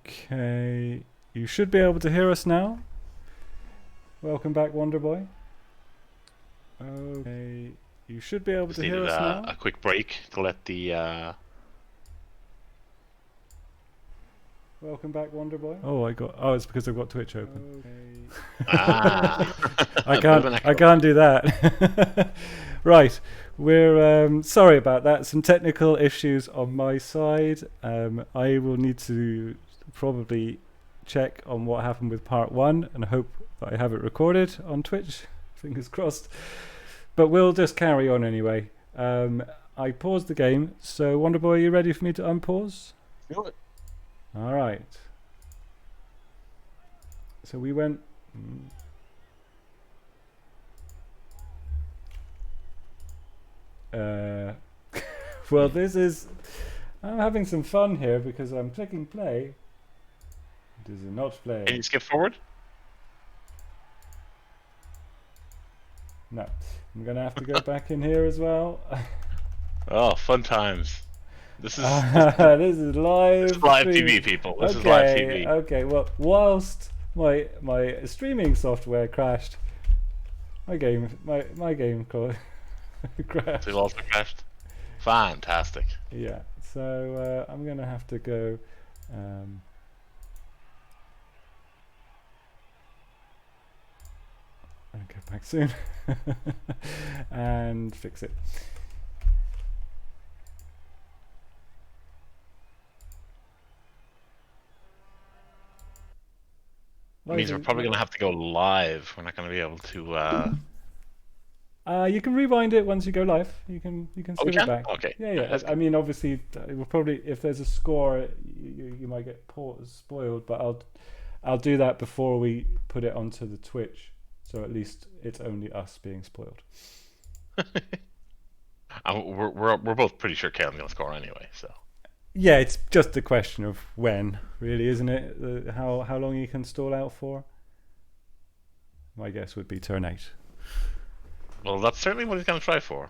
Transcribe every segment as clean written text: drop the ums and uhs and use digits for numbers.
Okay, you should be able to hear us now. Welcome back, Wonderboy. Okay, you should be able Just to hear needed us now. a quick break to let the Welcome back, Wonderboy. Oh, it's because I've got Twitch open. Okay. I can't do that. Right, we're sorry about that. Some technical issues on my side. I will need to probably check on what happened with part 1 and hope that I have it recorded on Twitch. Fingers crossed. But we'll just carry on anyway. I paused the game, so Wonderboy, are you ready for me to unpause? Do it. All right. So we went. Well, this is. I'm having some fun here because I'm clicking play. It is not play. Can you skip forward? No. I'm gonna have to go back in here as well. Oh, fun times. This is this is live. This is live TV, people. This is live TV. Okay. Well, whilst my streaming software crashed, my game crashed. It also crashed. Fantastic. Yeah. So I'm gonna have to go. I'll get back soon and fix it. It means we're probably going to have to go live. We're not going to be able to. You can rewind it once you go live. You can skip it back. Okay. Yeah. I mean, obviously, it will probably, if there's a score, you might get spoiled. But I'll do that before we put it onto the Twitch, so at least it's only us being spoiled. We're both pretty sure CaolanG's going to score anyway. So. Yeah, it's just a question of when, really, isn't it? How long you can stall out for? My guess would be turn 8. Well, that's certainly what he's going to try for.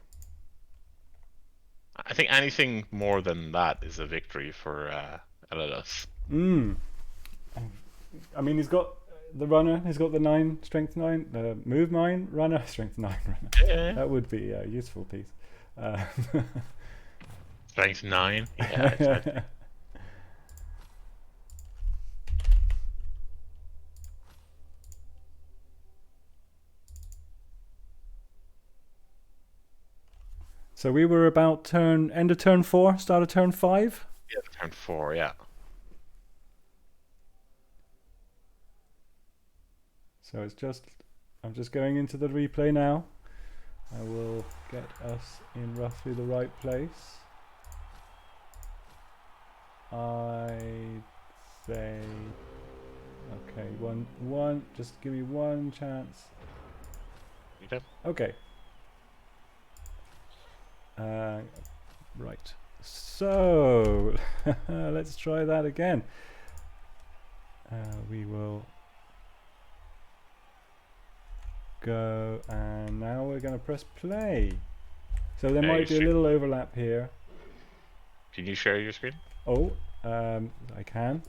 I think anything more than that is a victory for Elados. I mean, he's got the runner. He's got the 9, strength 9, move 9, runner, strength 9, runner. Yeah. That would be a useful piece. Strength 9. Yeah. So we were about end of turn 4, start of turn 5? Yeah, turn 4, yeah. So I'm just going into the replay now. I will get us in roughly the right place. I say, okay, one, just give me one chance. Okay. Right. So let's try that again. We will go, and now we're going to press play. So there might be a little overlap here. Can you share your screen? Oh, I can.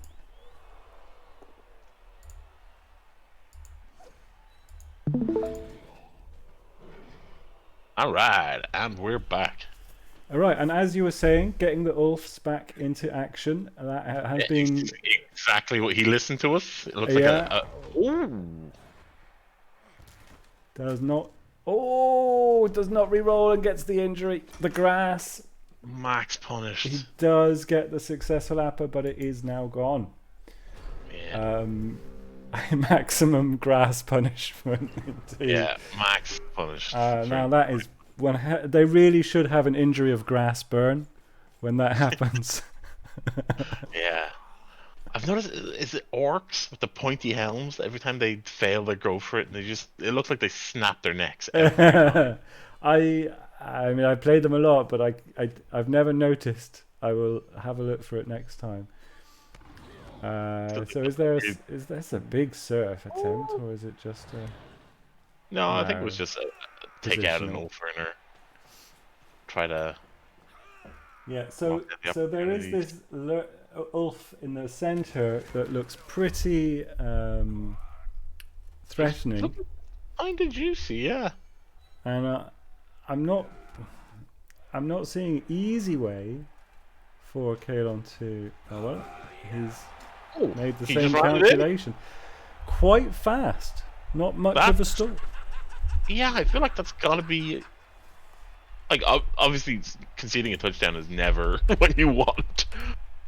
All right, and we're back. All right, and as you were saying, getting the Ulfs back into action, that has been exactly what he listened to us. It looks like ooh. Does not re-roll and gets the injury. The grass. Max punished. He does get the successful upper, but it is now gone. Yeah. Maximum grass punishment. Indeed. Yeah, max punished. Now that is when they really should have an injury of grass burn when that happens. Yeah. I've noticed, is it orcs with the pointy helms? Every time they fail, they go for it, and it looks like they snap their necks. I mean, I played them a lot, but I've never noticed. I will have a look for it next time. So is this a big surf attempt, or is it just a... No, I think it was just take out an old Ferner. Try to... Yeah, so there is this... Ulf in the center that looks pretty threatening. Kind of juicy, yeah. And I'm not seeing easy way for Caolan to. Oh well, he's made the same calculation. Quite fast. Not much of a stall. Yeah, I feel like that's gotta be. Like, obviously, conceding a touchdown is never what you want,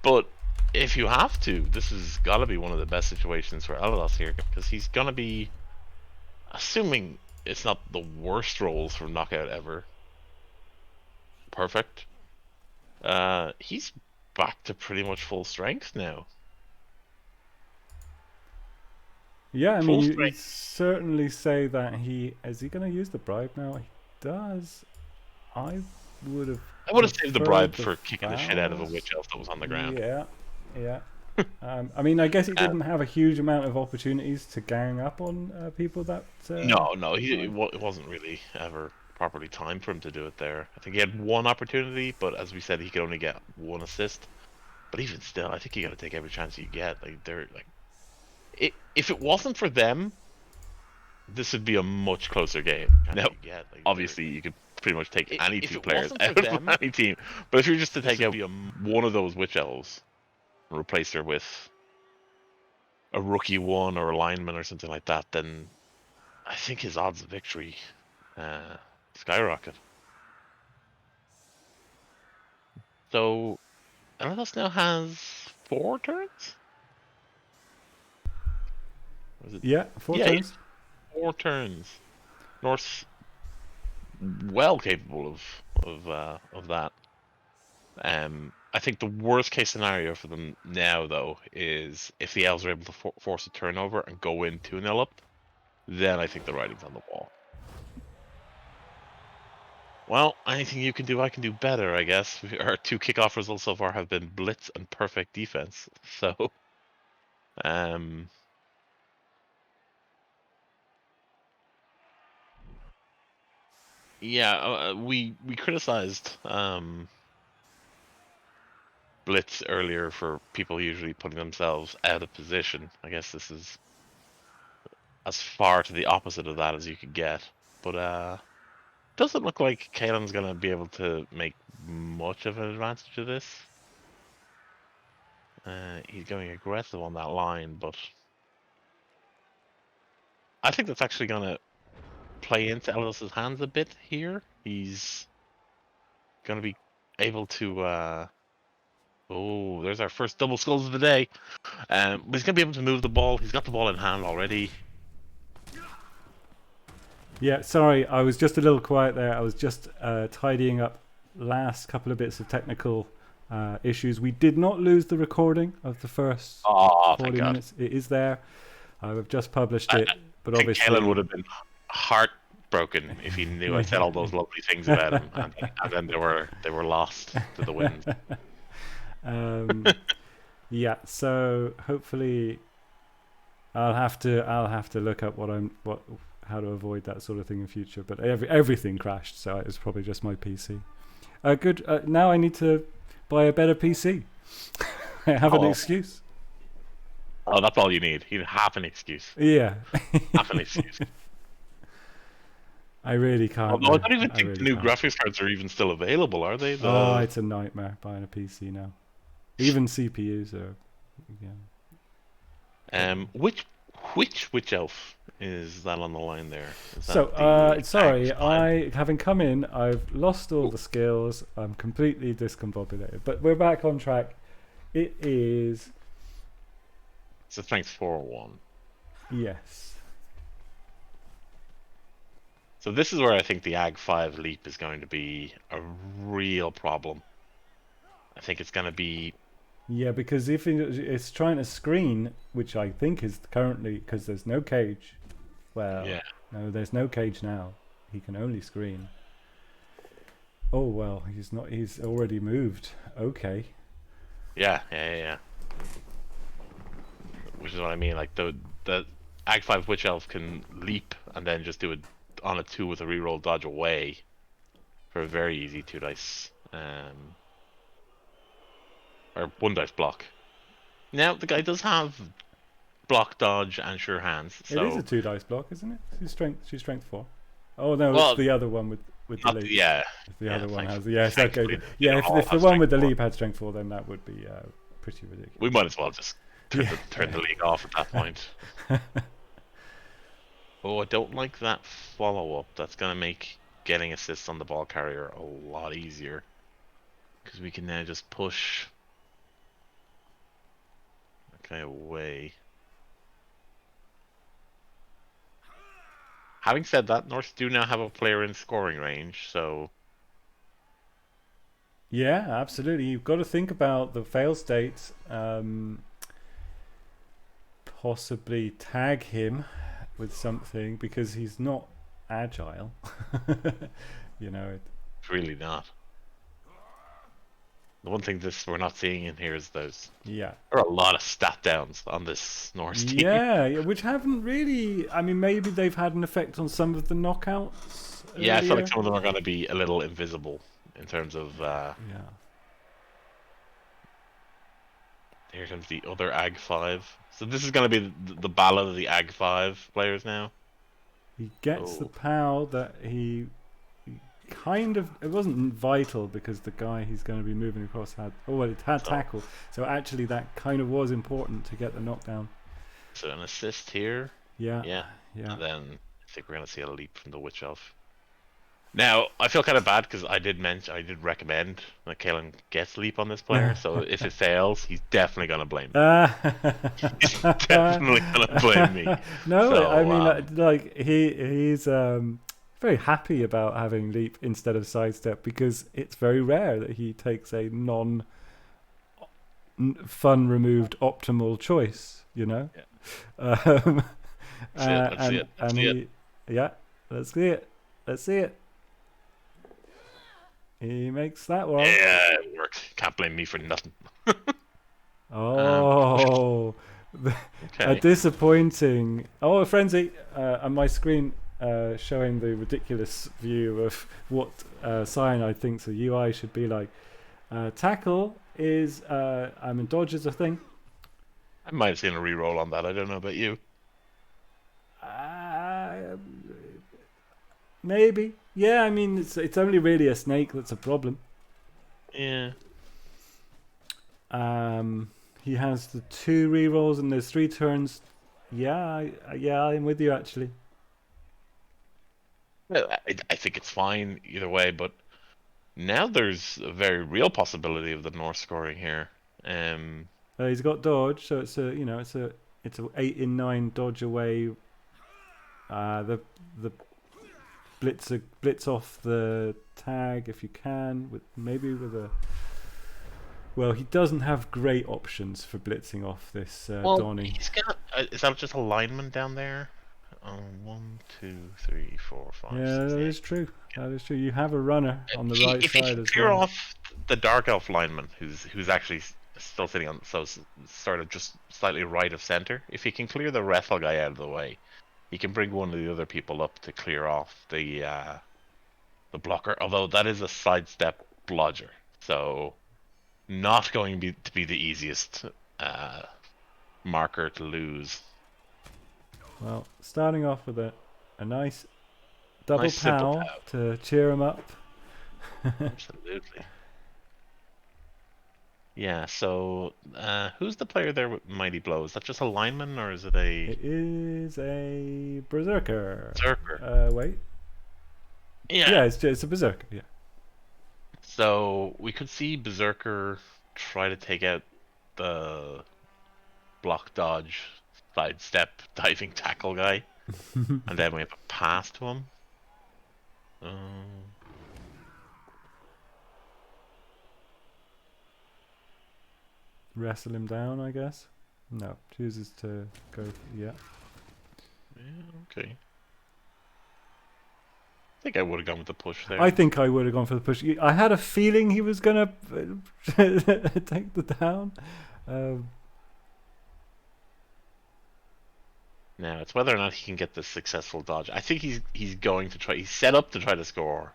but if you have to, this has got to be one of the best situations for Elados here, because he's gonna be, assuming it's not the worst rolls for knockout ever. Perfect. He's back to pretty much full strength now. Yeah, I mean, you certainly say that is he going to use the bribe now? He does. I would have saved the bribe for kicking the shit out of a witch elf that was on the ground. Yeah. I mean, I guess he didn't have a huge amount of opportunities to gang up on people that. No, it wasn't really ever properly timed for him to do it there. I think he had one opportunity, but as we said, he could only get one assist. But even still, I think you got to take every chance you get. Like, they're like, if it wasn't for them, this would be a much closer game. Now, obviously, you could pretty much take any two players out of any team. But if you're just to take out one of those witch elves and replace her with a rookie one or a lineman or something like that, then I think his odds of victory skyrocket. So, Elados now has 4 turns? Yeah, 4 turns. 4 turns. North's well capable of that. I think the worst case scenario for them now, though, is if the elves are able to force a turnover and go in 2-0 up, then I think the writing's on the wall. Well, anything you can do, I can do better, I guess. Our 2 kickoff results so far have been blitz and perfect defense. So, yeah, we criticized blitz earlier for people usually putting themselves out of position. I guess this is as far to the opposite of that as you could get. But doesn't look like Caolan's gonna be able to make much of an advantage of this. He's going aggressive on that line, but I think that's actually gonna play into Elados' hands a bit here. He's gonna be able to oh, there's our first double skulls of the day. But he's gonna be able to move the ball. He's got the ball in hand already. Yeah, sorry, I was just a little quiet there. I was just tidying up last couple of bits of technical issues. We did not lose the recording of the first 40 minutes. It is there. I've just published it, but obviously Caolan would have been heartbroken if he knew I said all those lovely things about him, and then they were lost to the wind. Yeah, so hopefully I'll have to look up how to avoid that sort of thing in future. But everything crashed, so it was probably just my PC. Good. Now I need to buy a better PC. I have an excuse. Oh, that's all you need. You need half an excuse. Yeah. Half an excuse. I really can't. Although I don't even think the new graphics cards are even still available, are they? Oh, it's a nightmare buying a PC now. Even CPUs are. Yeah. Which witch elf is that on the line there? Sorry, having come in, I've lost all the skills. I'm completely discombobulated. But we're back on track. It is. It's a strength 4-1. Yes. So this is where I think the Ag 5 leap is going to be a real problem. I think it's going to be. Yeah, because if it's trying to screen, which I think is currently because there's no cage. Well, yeah. No, there's no cage now. He can only screen. Oh well, he's not. He's already moved. Okay. Yeah. Which is what I mean. Like the Ag 5 Witch Elf can leap and then just do it on a 2 with a reroll dodge away for a very easy 2 dice or 1 dice block. Now the guy does have block, dodge, and sure hands. So it is a 2 dice block, isn't it? She's strength 4. Oh no, well, it's the other one with the leap. yeah. The other one has thankfully, okay. Yeah, if the one with the leap had strength 4, then that would be pretty ridiculous. We might as well just turn the league off at that point. Oh, I don't like that follow-up. That's going to make getting assists on the ball carrier a lot easier. Because we can now just push... Okay, away. Having said that, North do now have a player in scoring range, so... Yeah, absolutely. You've got to think about the fail states. Possibly tag him with something because he's not agile. You know, really not. The one thing we're not seeing in here is those. Yeah. There are a lot of stat downs on this Norse team. Yeah, which haven't really. I mean, maybe they've had an effect on some of the knockouts. Yeah, I feel like some of them are going to be a little invisible in terms of. Yeah. Here comes the other Ag 5. So this is going to be the battle of the Ag 5 players now. He gets the POW that he kind of... It wasn't vital because the guy he's going to be moving across had... Oh, well, it had tackle. So actually that kind of was important to get the knockdown. So an assist here. Yeah. Yeah. And then I think we're going to see a leap from the Witch Elf. Now, I feel kind of bad because I did recommend that CaolanG gets leap on this player. So if it fails, he's definitely going to blame me. He's definitely going to blame me. No, so, I mean, like he's very happy about having leap instead of sidestep because it's very rare that he takes a fun removed optimal choice. You know. Yeah. Let's see it. Yeah, let's see it. Let's see it. He makes that one. Yeah, it worked. Can't blame me for nothing. Oh, a disappointing. Oh, a frenzy on my screen showing the ridiculous view of what cyanide thinks a UI should be like. Tackle is, I mean, dodge is a thing. I might have seen a reroll on that. I don't know about you. Maybe. Yeah, I mean, it's only really a snake that's a problem. Yeah. He has the 2 rerolls and there's 3 turns. Yeah, I'm with you actually. Well, I think it's fine either way, but now there's a very real possibility of the North scoring here. He's got dodge, so it's a 8 in 9 dodge away. The blitz off the tag if you can with a. Well, he doesn't have great options for blitzing off this Donny. He's got. Is that just a lineman down there? 1, 2, 3, 4, 5. Yeah, 6, that 8. is true. That is true. You have a runner on the right if side he as can clear well. off the Dark Elf lineman, who's actually still sitting on, so sort of just slightly right of center. If he can clear the Rethel guy out of the way, he can bring one of the other people up to clear off the blocker. Although that is a sidestep blodger, so not going to be the easiest marker to lose. Well, starting off with a nice double pow to cheer him up. Absolutely. Yeah, so who's the player there with Mighty Blow? Is that just a lineman or is it a... It is a berserker. Wait. Yeah, it's a berserker, yeah. So we could see Berserker try to take out the block dodge, sidestep, diving tackle guy. And then we have a pass to him. Wrestle him down, I guess. No, chooses to go. Yeah. Okay. I think I would have gone with the push there. I think I would have gone for the push. I had a feeling he was gonna take the down. Now it's whether or not he can get the successful dodge. I think he's going to try. He's set up to try to score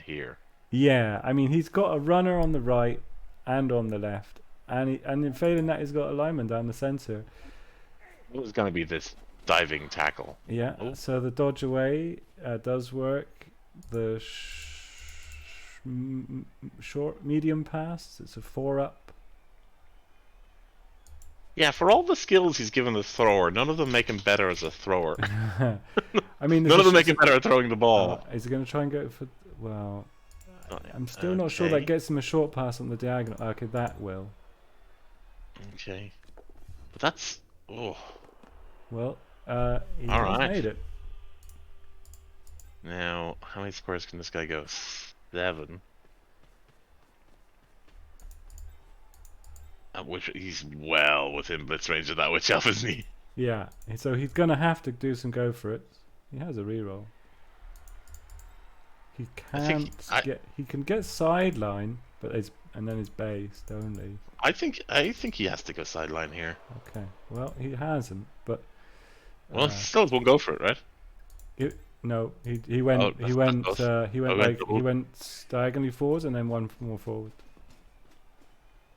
here. Yeah, I mean he's got a runner on the right and on the left. and in failing that, he's got a lineman down the centre. It was going to be this diving tackle. Yeah. Oh. So the dodge away does work. The short medium pass. It's a 4-up. Yeah, for all the skills he's given the thrower, none of them make him better as a thrower. I mean, none of them make him better at throwing the ball. Is he going to try and go for? Well, I'm still not sure that gets him a short pass on the diagonal. Okay, that will. Okay, but that's Well, he has made it. Now, how many squares can this guy go? 7. Which he's well within blitz range of that witch elf, isn't he? Yeah, so he's gonna have to do some go for it. He has a reroll. He can't he can get sideline, but and then he's based only. I think he has to go sideline here. Okay, well he hasn't, but well, he still won't go for it, right? No, he went diagonally forwards and then one more forward.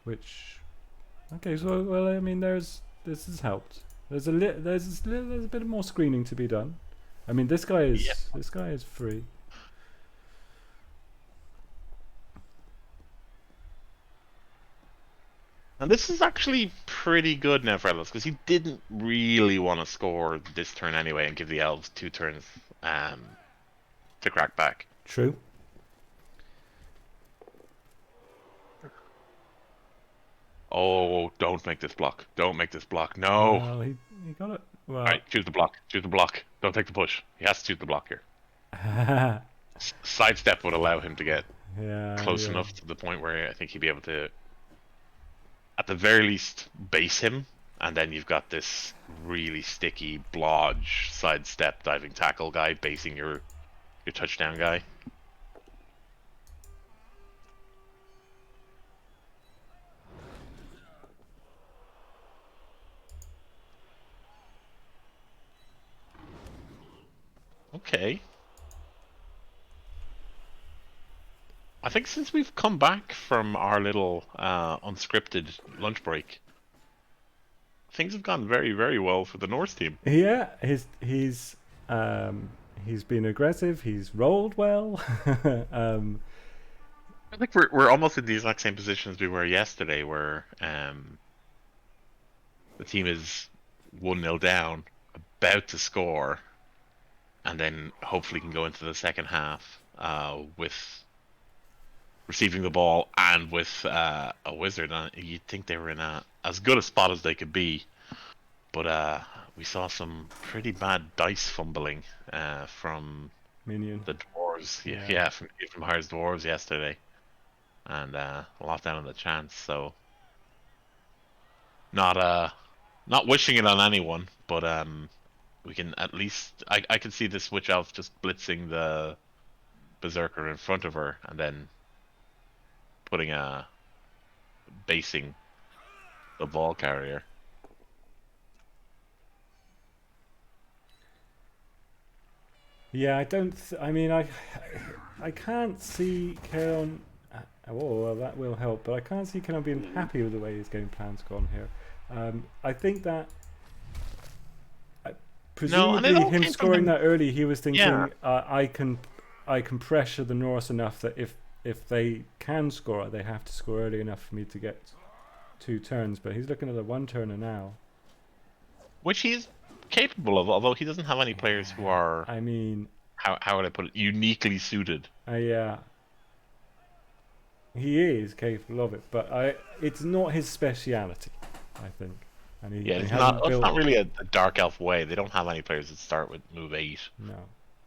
Which, okay, so well, I mean, this has helped. There's a bit more screening to be done. I mean, this guy is free. And this is actually pretty good now for Elados, because he didn't really want to score this turn anyway and give the elves 2 turns to crack back. True. Oh, don't make this block. Don't make this block. No. Well, he got it. Well. All right, choose the block. Choose the block. Don't take the push. He has to choose the block here. Sidestep would allow him to get close enough to the point where I think he'd be able to, at the very least, base him. And then you've got this really sticky blodge sidestep diving tackle guy basing your touchdown guy. Okay. I think since we've come back from our little unscripted lunch break, things have gone very, very well for the Norse team. Yeah, he's been aggressive. He's rolled well. I think we're almost in the exact same position as we were yesterday, where the team is 1-0 down, about to score, and then hopefully can go into the second half with receiving the ball and with a wizard. You'd think they were in as good a spot as they could be, but we saw some pretty bad dice fumbling from Minion. the dwarves. Yeah, from Har's dwarves yesterday, and a lot down on the chance. So not wishing it on anyone, but we can at least I can see this witch elf just blitzing the berserker in front of her and then putting basing the ball carrier. Yeah, I mean, I can't see Caolan. Well, that will help, but I can't see Caolan being happy with the way his game plan's gone here. I think that presumably him scoring that early, he was thinking, I can pressure the Norse enough that if they can score, they have to score early enough for me to get 2 turns. But he's looking at a 1-turner now, which he's capable of, although he doesn't have any players who are, I mean, how would I put it, uniquely suited. Yeah, he is capable of it, but it's not his speciality, I think. And it's not really a dark elf way. They don't have any players that start with move 8. No.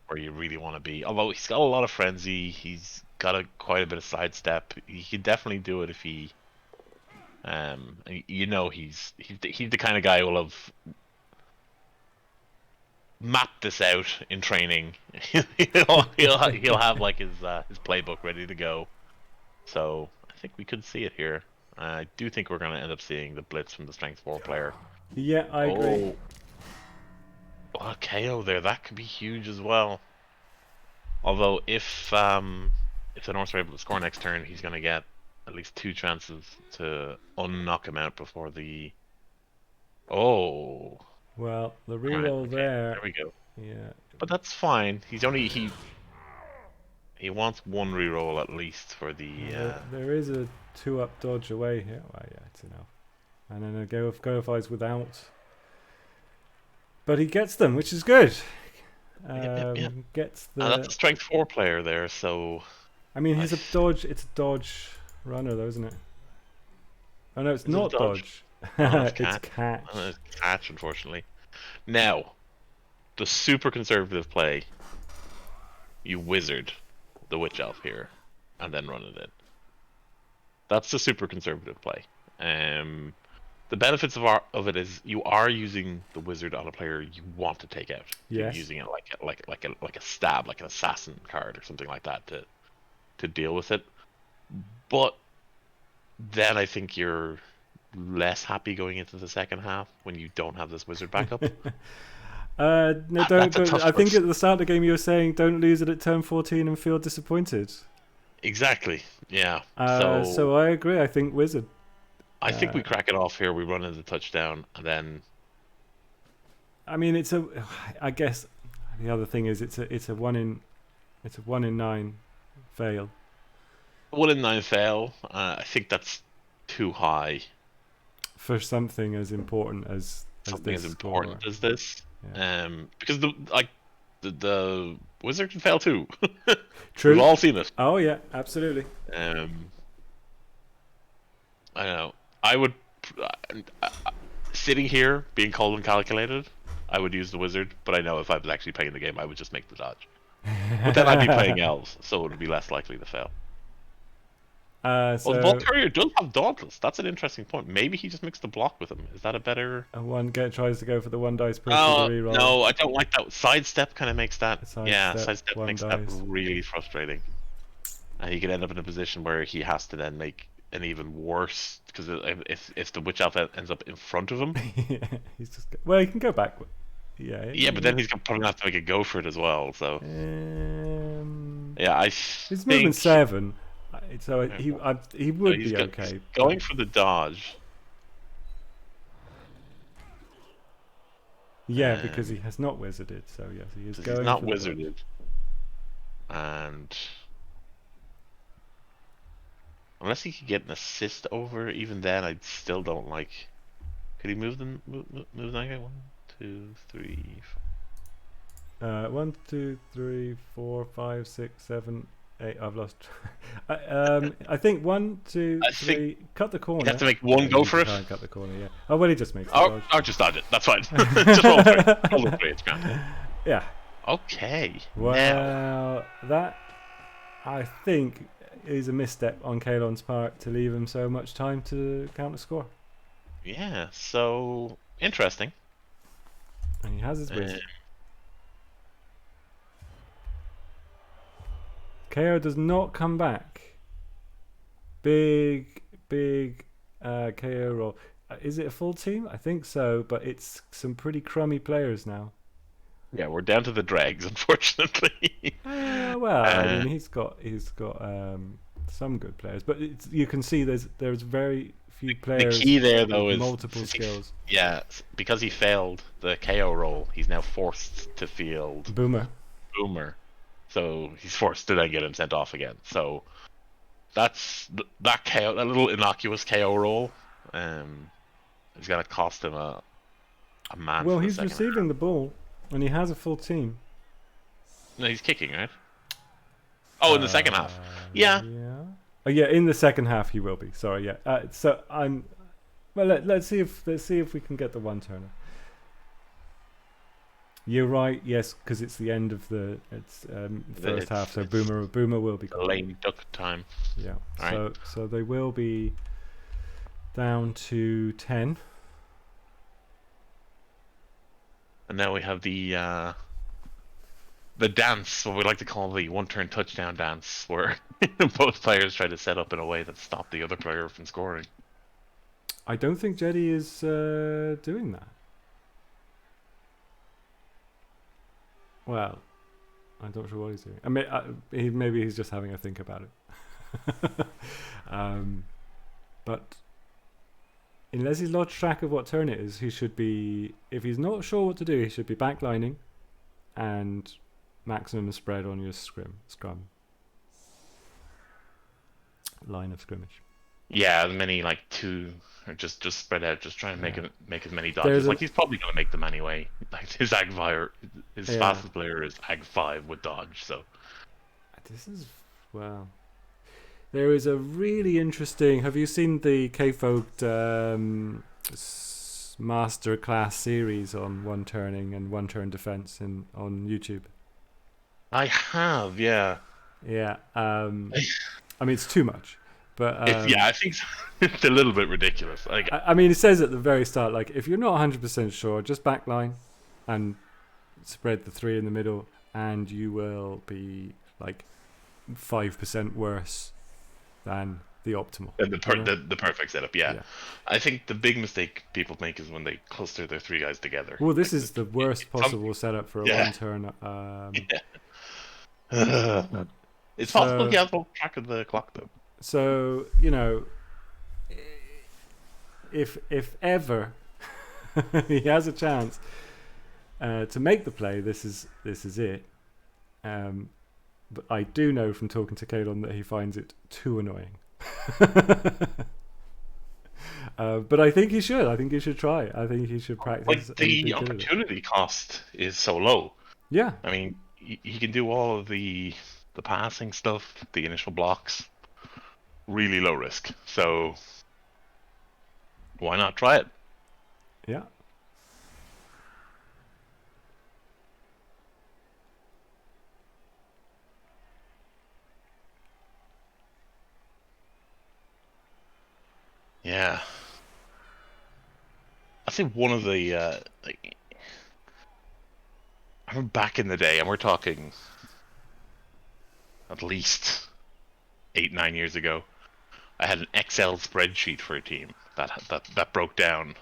Where you really want to be. Although he's got a lot of frenzy, he's got quite a bit of sidestep. He can definitely do it if he, he's the kind of guy who will have mapped this out in training. he'll have like his playbook ready to go. So I think we could see it here. I do think we're going to end up seeing the blitz from the strength 4 player. Yeah, I agree. Oh, KO there, that could be huge as well. Although if the Norse are able to score next turn, he's going to get at least 2 chances to unknock him out before the. Oh. Well, the Right. reroll Okay. there. There we go. Yeah. But that's fine. He wants 1 reroll at least for the. There is a 2-up dodge away here. Well, yeah, it's enough. And then a Goifies without. But he gets them, which is good. Yeah. Gets the. That's a strength 4 player there, so. I mean, he's a dodge. It's a dodge runner, though, isn't it? Oh no, it's not dodge. No, it's catch. It's catch, unfortunately. Now, the super conservative play. You wizard the witch elf here, and then run it in. That's the super conservative play. The benefits of it is you are using the wizard on a player you want to take out. Yes. You're using it like a stab, like an assassin card or something like that to deal with it. But then I think you're less happy going into the second half when you don't have this wizard backup. No, don't. But I think at the start of the game you were saying don't lose it at turn 14 and feel disappointed. Exactly. Yeah. So I agree. I think wizard. I think we crack it off here. We run into the touchdown, and then. I mean, I guess the other thing is it's a 1 in 9 fail. 1 in 9 fail. I think that's too high for something as important as something this as important score. As this. Yeah. Because the wizard can fail too. True. We've all seen it. Oh yeah, absolutely. I know. I would sitting here being cold and calculated. I would use the wizard, but I know if I was actually playing the game, I would just make the dodge. But then I'd be playing elves, so it would be less likely to fail. Well, the Ball Courier does have Dauntless. That's an interesting point. Maybe he just mixed the block with him. Is that a better? Tries to go for the 1 dice push with the reroll. No, I don't like that. Sidestep kind of makes that. Sidestep makes dice. that really frustrating. And he could end up in a position where he has to then make an even worse, because if the Witch Elf ends up in front of him, he's just he can go back. Yeah, but then he's probably gonna have to make a go for it as well. So he's moving 7. So he would be okay. Going for the dodge. Yeah, because he has not wizarded. So yes, he is going. He's not wizarded. And unless he could get an assist over, even then I still don't like. Could he move them? Move that guy? 1, 2, 3. 1, 2, 3, 4, 5, 6, 7, 8. I've lost. I think 1, 2, 3. Cut the corner. You have to make one go for it. Cut the corner. Yeah. Oh well, he just makes. I'll just dodge it. That's fine. Just roll through. Roll through. It's grand. Yeah. Okay. Well, that I think is a misstep on CaolanG's part to leave him so much time to counter score. Yeah. So interesting. And he has his wizard. KO does not come back. Big KO roll. Is it a full team? I think so, but it's some pretty crummy players now. Yeah, we're down to the dregs, unfortunately. I mean, he's got some good players, but you can see there's very few players. The key there, though, is multiple skills. Yeah, because he failed the KO roll, he's now forced to field Boomer. So he's forced to then get him sent off again. So that's that little innocuous KO roll. Is going to cost him a man. Well, he's receiving the ball, and he has a full team. No, he's kicking, right? Oh, in the second half. Yeah. Oh, yeah. In the second half, he will be. Sorry. Yeah. So I'm. Well, let's see if we can get the one turner. You're right. Yes, because it's the end of the first half. So Boomer will be gone. Lame duck time. Yeah. All right. So they will be down to 10. And now we have the dance, what we like to call the one-turn touchdown dance, where both players try to set up in a way that stop the other player from scoring. I don't think Jedi is doing that. Well, I'm not sure what he's doing. I mean, maybe he's just having a think about it. But unless he's lost track of what turn it is, he should be. If he's not sure what to do, he should be backlining and maximum spread on your scrum line of scrimmage. Yeah, many like two, or just spread out. Just try and make as many dodges. Like he's probably gonna make them anyway. Like his fastest player is Ag 5 with dodge. So this is wow. There is a really interesting. Have you seen the CaolanG masterclass series on one turning and one turn defense on YouTube? I have, yeah. Yeah. I mean, it's too much, but I think it's a little bit ridiculous. Like, I mean, it says at the very start, like, if you're not 100% sure, just backline and spread the 3 in the middle, and you will be like 5% worse than the optimal. The perfect setup, yeah. I think the big mistake people make is when they cluster their 3 guys together. Well, this is the worst possible setup for a one turn. It's possible he has no track of the clock, though. So, if ever he has a chance to make the play, this is it. But I do know from talking to Caolan that he finds it too annoying. But I think he should. I think he should try. I think he should practice. Like the opportunity cost is so low. Yeah. I mean, he can do all of the passing stuff, the initial blocks, really low risk. So why not try it? Yeah. Yeah. I think one of the I remember back in the day, and we're talking at least 8-9 years ago, I had an Excel spreadsheet for a team that broke down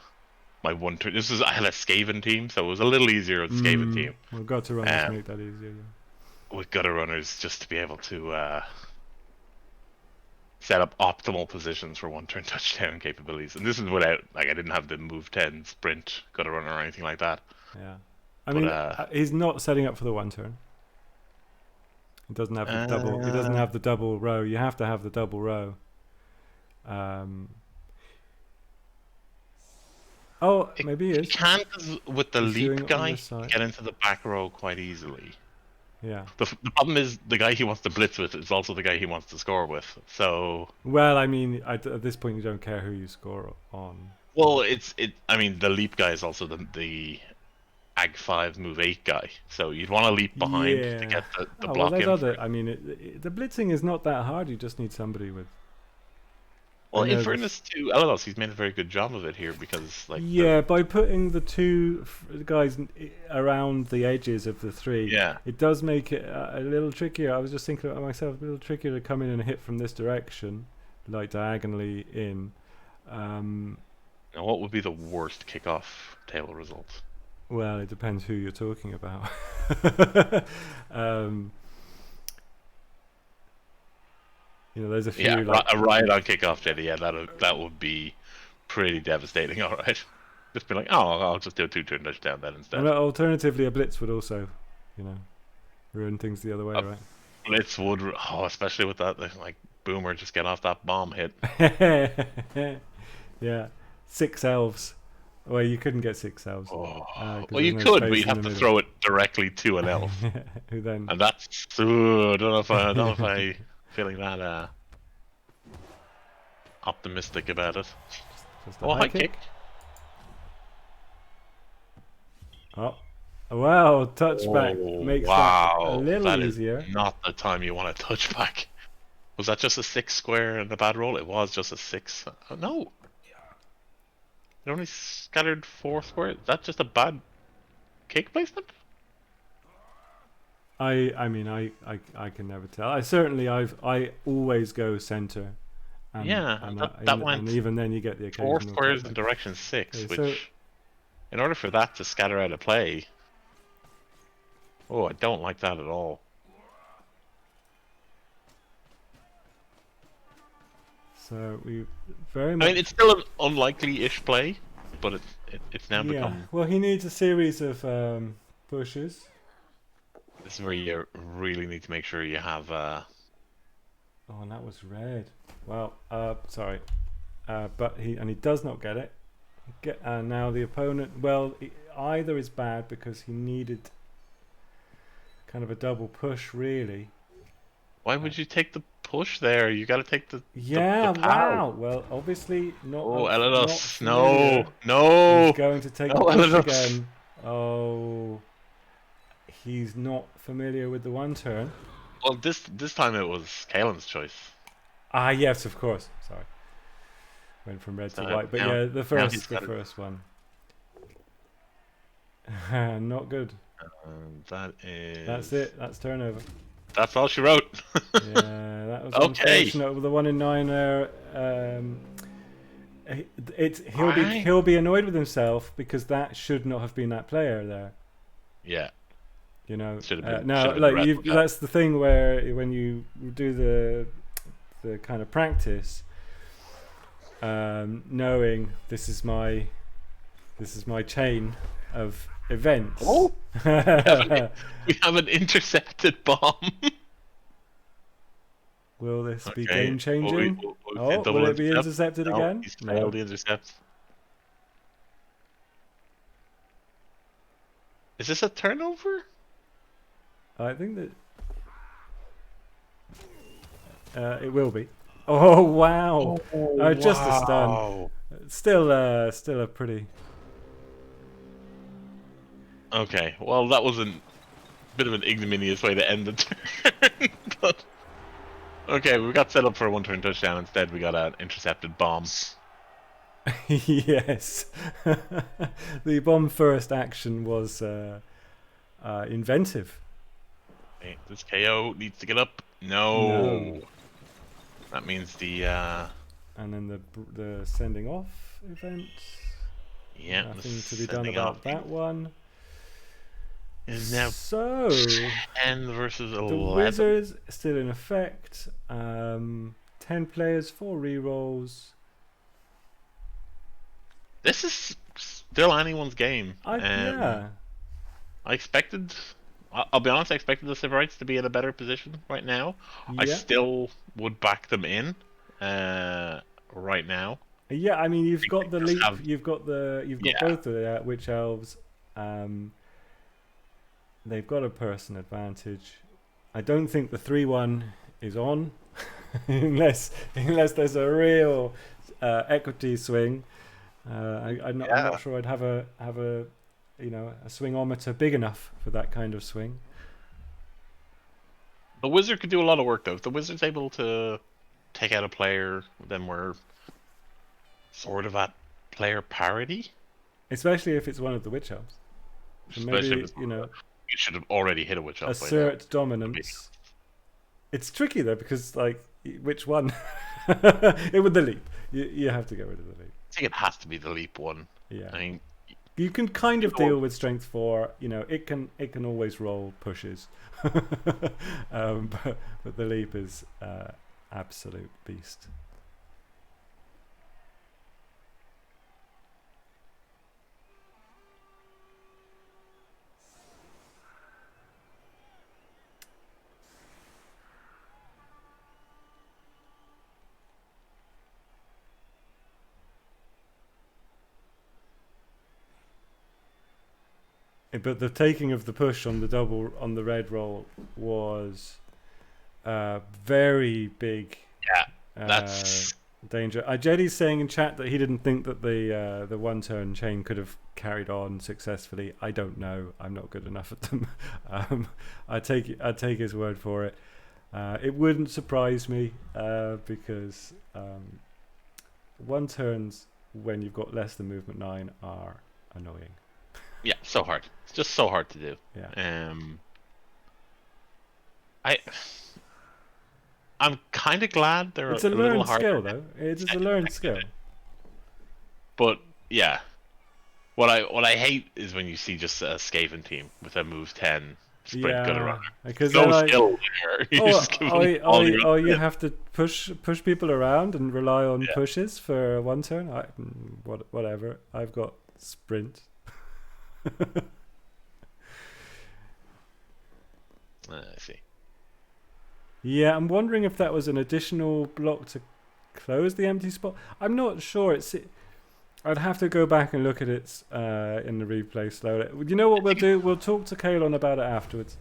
my one turn. I had a Skaven team, so it was a little easier with the Skaven team. We've got to runners make that easier. Yeah. With gutter runners, just to be able to set up optimal positions for one turn touchdown capabilities. And this is without, like, I didn't have the move 10 sprint gutter runner or anything like that. Yeah. I mean, he's not setting up for the one turn. He doesn't have the double. He doesn't have the double row. You have to have the double row. Maybe he is. He can, with the leap guy, get into the back row quite easily. Yeah. The problem is the guy he wants to blitz with is also the guy he wants to score with. So. Well, I mean, at this point, you don't care who you score on. Well, I mean, the leap guy is also the Ag 5 move 8 guy. So you'd want to leap behind to get the block in. I mean, the blitzing is not that hard. You just need somebody with. Well, in fairness to Elados, he's made a very good job of it here because, like, by putting the 2 guys around the edges of the 3, it does make it a little trickier. I was just thinking about myself, a little trickier to come in and hit from this direction, like diagonally in. Now, what would be the worst kickoff table result? Well, it depends who you're talking about. There's a few. Yeah, a riot on kickoff, Jenny. Yeah, that would be pretty devastating. All right, just be like, I'll just do a 2-turn touchdown then instead. And alternatively, a blitz would also, ruin things the other way, right? Blitz would, especially with that, like, Boomer, just get off that bomb hit. Yeah, 6 elves. Well, you couldn't get 6 elves. Well, you could, but you'd have to throw it directly to an elf. Who then? And that's. I don't know if I feeling that optimistic about it. Just high kick. Oh, wow! Touchback makes that a little easier. Is not the time you want a touchback. Was that just a 6 square and a bad roll? It was just a 6. No. It only scattered 4 squares. Is that just a bad kick placement? I mean, I can never tell. I always go center. And, and even then you get the occasional 4 squares in direction 6, which, in order for that to scatter out of play, I don't like that at all. So we very much. I mean, it's still an unlikely-ish play, but it's now Yeah. become. Well, he needs a series of pushes. This is where you really need to make sure you have. Oh, and that was red. Well, sorry, but he does not get it. Now the opponent. Well, either is bad because he needed kind of a double push, really. Why would you take the push there? You got to take the. Yeah. The pow. Wow. Well, obviously not. Oh, Not Elados! familiar. No! He's going to take the push Elados. again. Oh. He's not familiar with the one turn. Well, this time it was CaolanG's choice. Ah, yes, of course. Sorry. Went from red to white, but now, yeah, the first one. Not good. That's it. That's turnover. That's all she wrote. Yeah, that was okay. unfortunate. With the 1 in 9 there, he'll be annoyed with himself because that should not have been that player there. Yeah. You know. Been, now, like that's the thing where when you do the kind of practice, knowing this is my chain of events. Oh, we have an intercepted bomb. Will this be game changing? Will it be intercepted again? He's failed the intercept. Is this a turnover? I think that it will be. Oh wow! Just a stun. Still a pretty. Okay, well that was a bit of an ignominious way to end the turn, but okay, we got set up for a 1-turn touchdown. Instead, we got an intercepted bomb. Yes, the bomb first action was inventive. Okay, this KO needs to get up. No. That means the. And then the sending off event. Yeah. Nothing to be done about that one. Is now so 10 versus 11. The Wizards still in effect. 10 players, 4 rerolls. This is still anyone's game. Yeah. I expected. I'll be honest. I expected the Sivirites to be in a better position right now. Yeah. I still would back them in right now. Yeah, I mean you've got the leap. You've got both the Witch Elves. They've got a person advantage. I don't think the 3-1 is on, unless there's a real equity swing. I'm not sure I'd have a swingometer big enough for that kind of swing. The Wizard could do a lot of work though. If the Wizard's able to take out a player, then we're sort of at player parity. Especially if it's one of the Witch Elves. So maybe you should have already hit a Witch Elf. Assert dominance. It's tricky though because which one? It with the leap. You have to get rid of the leap. I think it has to be the leap one. Yeah. I mean, you can kind of deal with strength 4. It can always roll pushes, but the leap is absolute beast. But the taking of the push on the red roll was very big. Yeah, that's danger. Jetty's saying in chat that he didn't think that the 1-turn chain could have carried on successfully. I don't know. I'm not good enough at them. I take his word for it. It wouldn't surprise me because 1-turns when you've got less than movement 9 are annoying. Yeah, so hard. It's just so hard to do. Yeah. I'm kind of glad they're. It's a learned skill, though. It is a learned skill. But yeah, what I hate is when you see just a Skaven team with a move 10 sprint good around. because No then skill there. You just give them the ball, you have to push people around and rely on pushes for one turn. Whatever. I've got sprint. I see. Yeah, I'm wondering if that was an additional block to close the empty spot. I'm not sure. I'd have to go back and look at it in the replay slowly. You know what we'll do? We'll talk to Caolan about it afterwards.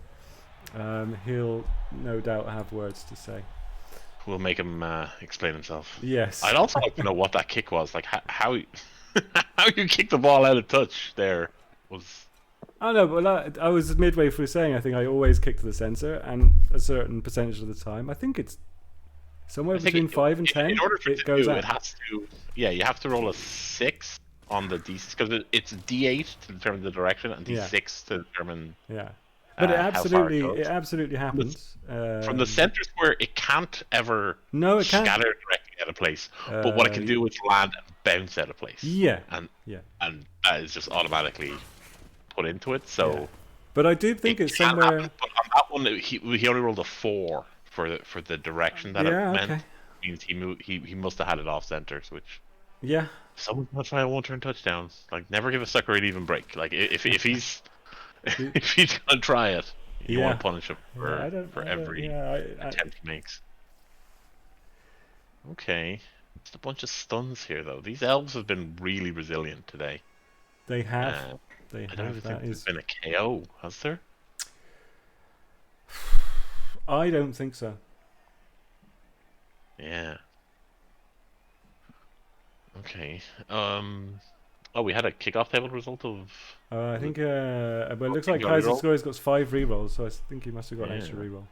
He'll no doubt have words to say. We'll make him explain himself. Yes. I'd also like to know what that kick was. Like how you kicked the ball out of touch there was. I know, but I was midway through saying I think I always kick to the sensor, and a certain percentage of the time. I think it's somewhere between 5 and 10. In order for it goes out. It has to. Yeah, you have to roll a 6 on the D6 because it's D8 to determine the direction and D6 to determine. Yeah, but it absolutely happens. From the center square, it can't ever scatter directly out of place. But what it can do is land and bounce out of place. Yeah, and it's just automatically put into it. So, but I do think it's somewhere. Happen, but on that one, he only rolled a 4 for the direction that it meant. Okay. Means he must have had it off center, which someone's gonna try a 1-turn touchdown. Like never give a sucker an even break. Like if he's if he's gonna try it, you want to punish him for every attempt he makes. Okay, just a bunch of stuns here though. These elves have been really resilient today. They have. I don't even think there's been a KO, has there? I don't think so. Yeah. Okay. We had a kickoff table result of. I think. Well, it looks like Kaiser Score's got 5 rerolls, so I think he must have got an extra reroll.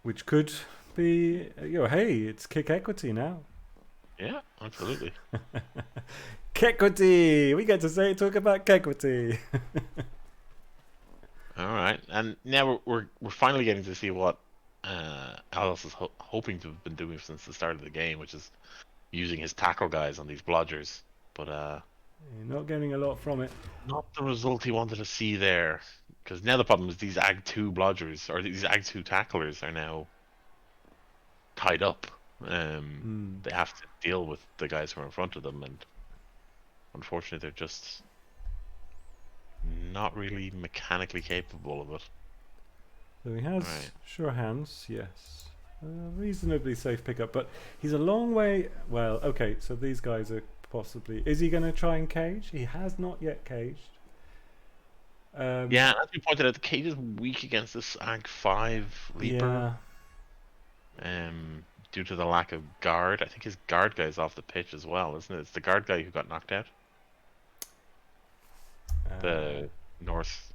Which could be, hey, it's kick equity now. Yeah, absolutely. Kequity! We get to talk about Kequity. All right, and now we're finally getting to see what Elados is hoping to have been doing since the start of the game, which is using his tackle guys on these blodgers. But you're not getting a lot from it. Not the result he wanted to see there, because now the problem is these Ag 2 blodgers or these Ag 2 tacklers are now tied up. They have to deal with the guys who are in front of them, and unfortunately they're just not really mechanically capable of it. So he has sure hands, yes. Reasonably safe pickup, but he's a long way. Well, okay, so these guys are possibly. Is he going to try and cage? He has not yet caged. Yeah, as we pointed out, the cage is weak against this Ag 5 Leaper. Yeah. Due to the lack of guard. I think his guard guy is off the pitch as well, isn't it? It's the guard guy who got knocked out. The North.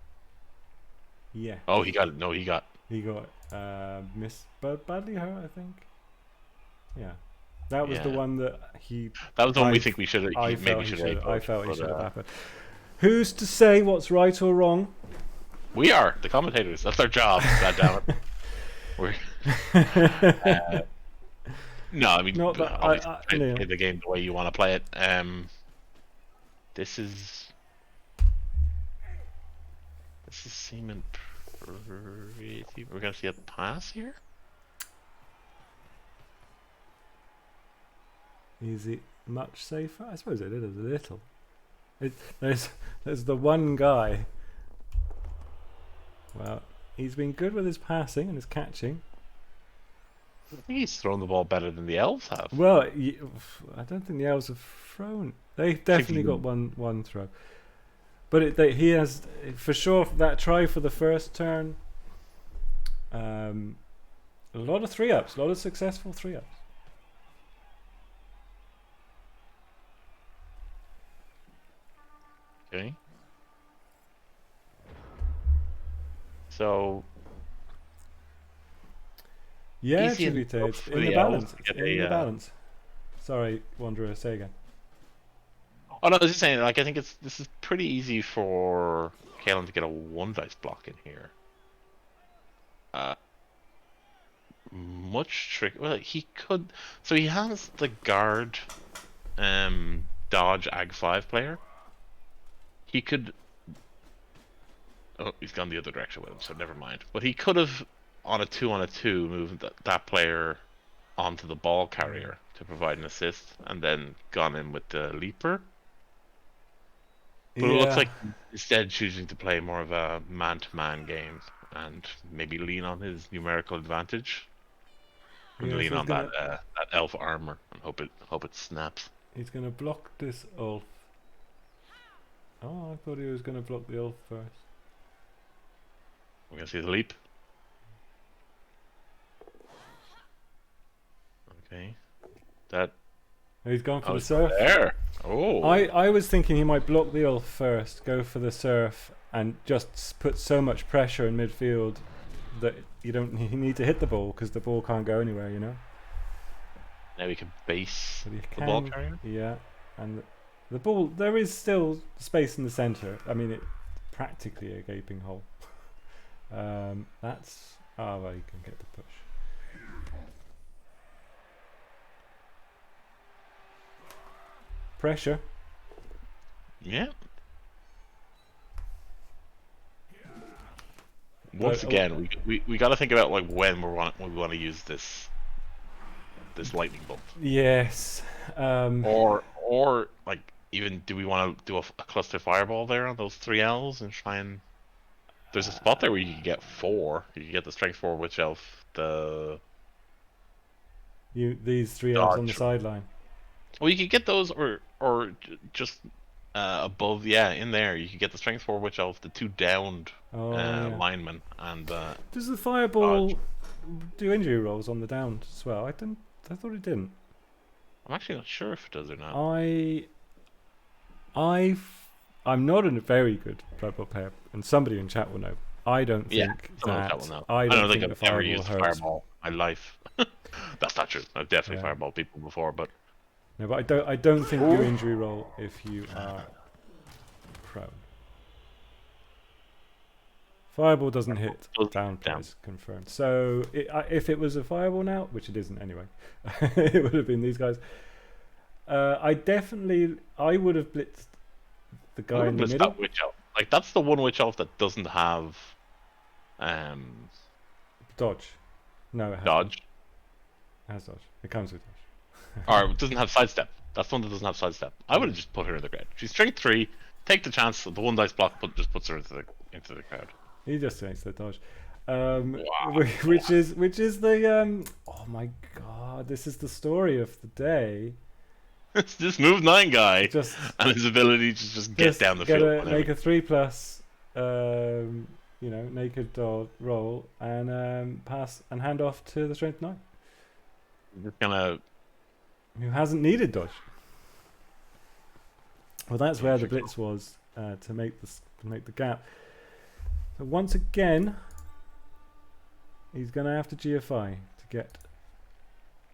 Yeah. Oh, he got it. No, he got missed, but badly hurt, I think. Yeah. That was the one that he. That was the one we think we should have. I felt he should have happened. Who's to say what's right or wrong? We are the commentators. That's our job. God damn it. We're. No, I mean, obviously play the game the way you want to play it. This is seeming pretty. We're gonna see a pass here. Is it much safer? I suppose it is a little. There's the one guy. Well, he's been good with his passing and his catching. I think he's thrown the ball better than the elves have. Well, I don't think the elves have thrown. They've definitely got one throw. But he has, for sure, that try for the first turn. A lot of 3-ups, a lot of successful 3-ups. Okay. So. Yeah, Chivite, it's in the balance. It's in the balance. Sorry, Wanderer, say again. Oh no, I was just saying, like, I think this is pretty easy for Caolan to get a 1-dice block in here. Much trick. Well, he could. So he has the guard, dodge Ag 5 player. he could. Oh, he's gone the other direction with him, so never mind. But he could have, on a 2-on-2, moved that player onto the ball carrier to provide an assist, and then gone in with the leaper. But it looks like instead choosing to play more of a man-to-man game and maybe lean on his numerical advantage and lean on that elf armor and hope it snaps. He's gonna block this elf. Oh, I thought he was gonna block the elf first. We're gonna see the leap. Okay, that. He's gone for the surf. There. Oh. I was thinking he might block the elf first, go for the surf, and just put so much pressure in midfield that you don't need to hit the ball because the ball can't go anywhere, you know. Now we can base the ball carrier. Yeah, and the ball. There is still space in the center. I mean, it's practically a gaping hole. That's well, you can get the push. Pressure. Yeah. Once again, we got to think about like when we want to use this lightning bolt. Yes. Or like even do we want to do a cluster fireball there on those 3 L's and try and there's a spot there where you can get 4. You can get the strength 4 witch elf, these 3 elves on the sideline. Well, you could get those or just above, in there. You could get the strength 4 witch elf, the 2 downed linemen, and does the fireball do injury rolls on the downs as well? I thought it didn't. I'm actually not sure if it does or not. I'm not a very good Blood Bowl player, and somebody in chat will know. I don't think that. I don't think I've ever used fireball in my life. That's not true. I've definitely fireballed people before, but. No, but I don't think you injury roll if you are prone. Fireball doesn't hit down players, confirmed. So if it was a fireball now, which it isn't anyway, it would have been these guys. I would have blitzed the guy in the middle. That witch elf. Like that's the one witch elf that doesn't have dodge. No, it has dodge. It has dodge. It comes with dodge. Or it doesn't have sidestep. That's the one that doesn't have sidestep. I would have just put her in the crowd. She's strength 3. Take the chance. The 1 dice block just puts her into the crowd. He just takes the dodge, which is the oh my god! This is the story of the day. It's this move 9 guy and his ability to just get down the field. Make a 3+, naked dog roll and pass and hand off to the strength 9. Just gonna. Who hasn't needed dodge? Well, that's where the blitz was to make the gap. So once again, he's going to have to GFI to get.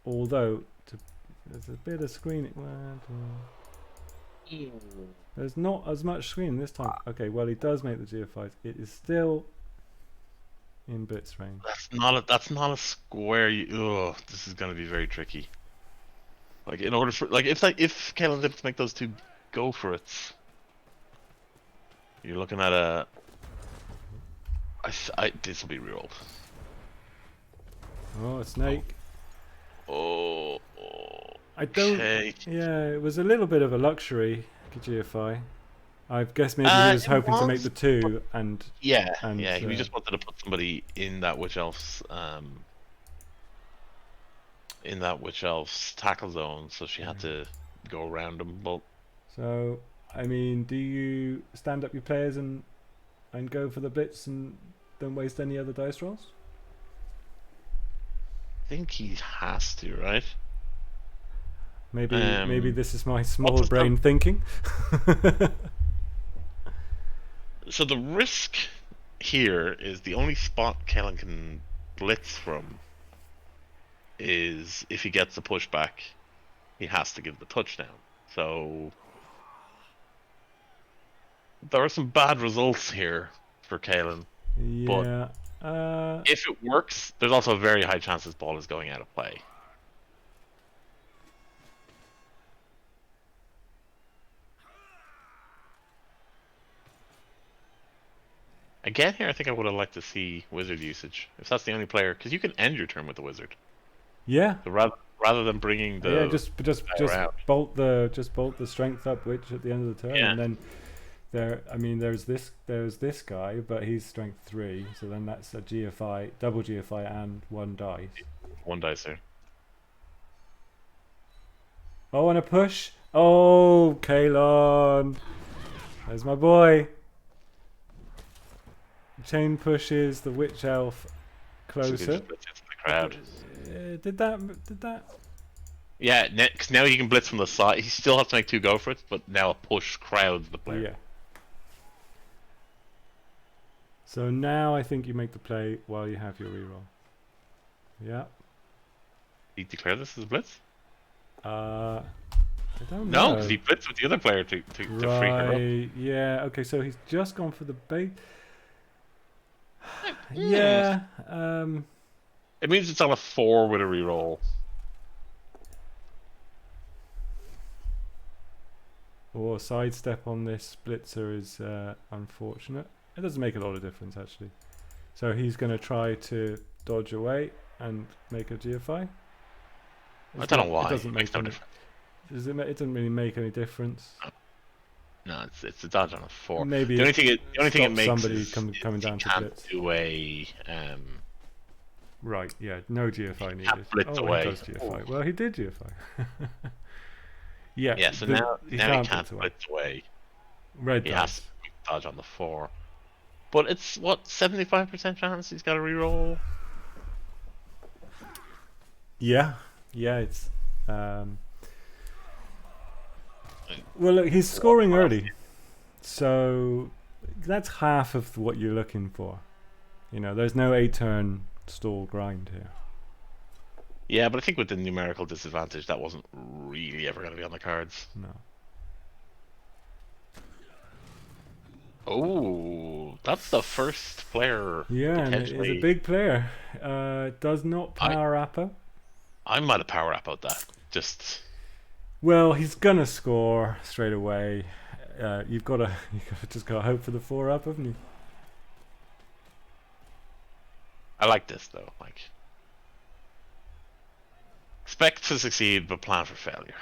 Although there's a bit of screening. There's not as much screening this time. Okay, well he does make the GFIs. It is still in blitz range. That's not a square. This is going to be very tricky. Like in order for if CaolanG did to make those 2 go for it, you're looking at a. This will be rerolled. Oh, a snake. Oh. I don't. Yeah, it was a little bit of a luxury GFI. I guess maybe he was hoping to make the 2 and. He just wanted to put somebody in that witch elf's tackle zone, so she had to go around him. But so, I mean, do you stand up your players and go for the blitz and don't waste any other dice rolls? I think he has to, right? Maybe this is my small brain thinking. So the risk here is the only spot CaolanG can blitz from is if he gets the pushback, he has to give the touchdown. So there are some bad results here for CaolanG. Yeah. But if it works, there's also a very high chance this ball is going out of play. again here, I think I would have liked to see wizard usage. If that's the only player, because you can end your turn with the wizard. Yeah. So rather than bringing the just bolt the strength up witch at the end of the turn, and then there's this guy, but he's strength 3, so then that's a GFI, double GFI, and 1 dice. 1 dice there. Oh, and a push. Oh, Caolan. There's my boy. Chain pushes the witch elf closer. So into the crowd. Did that? Yeah, because now he can blitz from the side. He still has to make 2 go for it, but now a push crowds the player. Yeah. So now I think you make the play while you have your reroll. Yeah. He declared this as a blitz? I don't know. No, because he blitzed with the other player to free her up. Yeah, okay, so he's just gone for the bait. Yeah. It means it's on a 4 with a reroll. Or sidestep on this blitzer is unfortunate. It doesn't make a lot of difference, actually. So he's going to try to dodge away and make a GFI. I don't know why. It doesn't make make no difference. It doesn't really make any difference. No, it's a dodge on a 4. Maybe the only thing it makes somebody is coming down to blitz. Do a right, yeah, no GFI needed. Blitz away. He does GFI. Well, he did GFI. Yeah, so now he can't blitz away. Red he dice. has to dodge on the 4. But it's what, 75% chance he's got to reroll? Yeah, it's well, look, he's scoring early, so that's half of what you're looking for. You know, there's no 8-turn stall grind here. Yeah, but I think with the numerical disadvantage, that wasn't really ever going to be on the cards. No. Oh, that's the first player. Yeah, and it is a big player. Does not power Appo. I might have power Appo'd that. Just. Well, he's gonna score straight away. You've just got to hope for the 4 up, haven't you? I like this though. Like, expect to succeed, but plan for failure.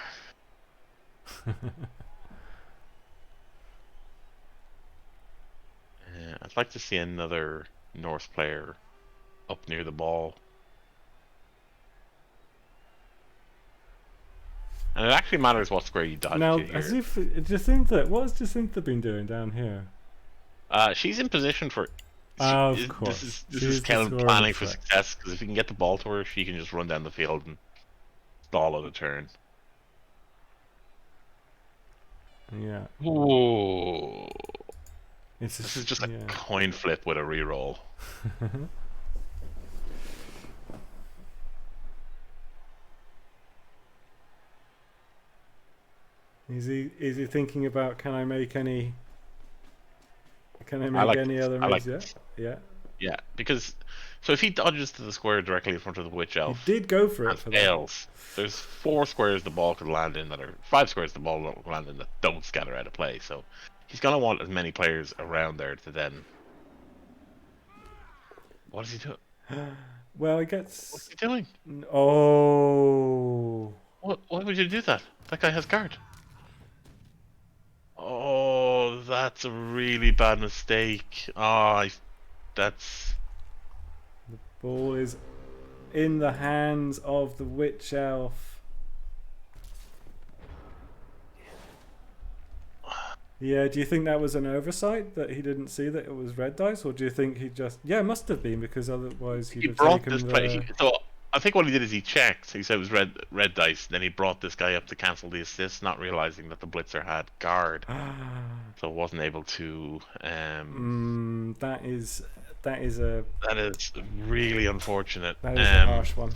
I'd like to see another Norse player up near the ball. And it actually matters what square you dodge now, to here. as if Jacintha, what has Jacintha been doing down here? She's in position for. Of course. This is Caolan planning for success, because if you can get the ball to her, she can just run down the field and stall on a turn. Yeah. Ooh. This is just a coin flip with a reroll. Is he thinking about, can I make any other moves? Yeah, because so if he dodges to the square directly in front of the witch elf, he did go for it for fails. There's 4 squares the ball could land in 5 squares the ball could land in that don't scatter out of play. So he's gonna want as many players around there to then. What is he doing? Well, he gets. What's he doing? Oh. Why would you do that? That guy has guard. Oh, that's a really bad mistake. That's. The ball is in the hands of the witch elf. Yeah, do you think that was an oversight that he didn't see that it was red dice, or do you think he just? Yeah, it must have been, because otherwise he'd have brought taken this so I think what he did is he checked. He said it was red dice. Then he brought this guy up to cancel the assist, not realizing that the blitzer had guard, so wasn't able to. That is really unfortunate. That is a harsh one.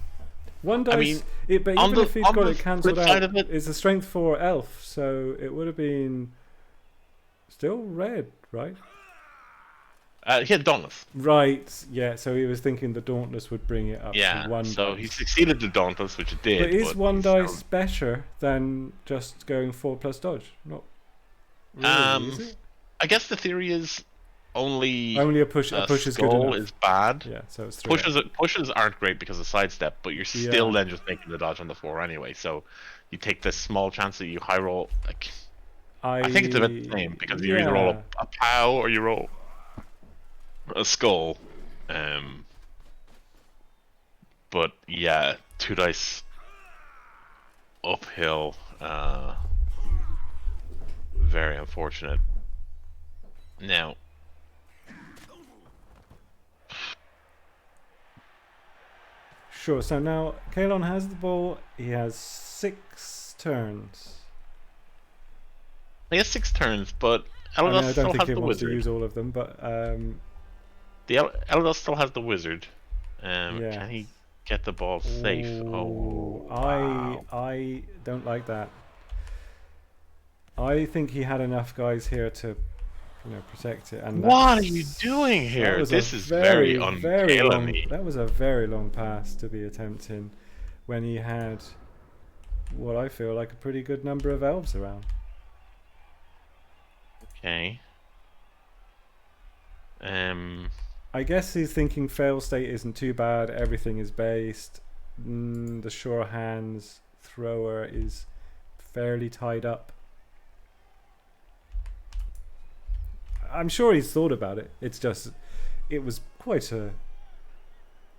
1 dice. I mean, but even if he'd got it cancelled out, it's a strength 4 elf, so it would have been still red, right? He had Dauntless. Right, yeah, so he was thinking the Dauntless would bring it up to 1 dice. So he succeeded the Dauntless, which it did. But is 1 dice better than just going 4+ dodge? Not really, is it? I guess the theory is only a push is good skull enough. is bad. Yeah, so it's 3. Pushes aren't great because of sidestep, but you're still then just making the dodge on the floor anyway. So you take this small chance that you high roll. Like, I think it's a bit the same because you either roll a POW or you roll a skull. But yeah, 2 dice uphill. Very unfortunate. Now, sure. So now Caolan has the ball. He has 6 turns. he has 6 turns, but Elados I don't still think has he the wants wizard. to use all of them, but The Elados still has the wizard. yeah. Can he get the ball safe? Oh, wow. I don't like that. I think he had enough guys here to, protect it. And what are you doing here? This is very long. That was a very long pass to be attempting when he had what I feel like a pretty good number of elves around. Okay. I guess he's thinking fail state isn't too bad. Everything is based. The sure hands thrower is fairly tied up. I'm sure he's thought about it. It's just, it was quite a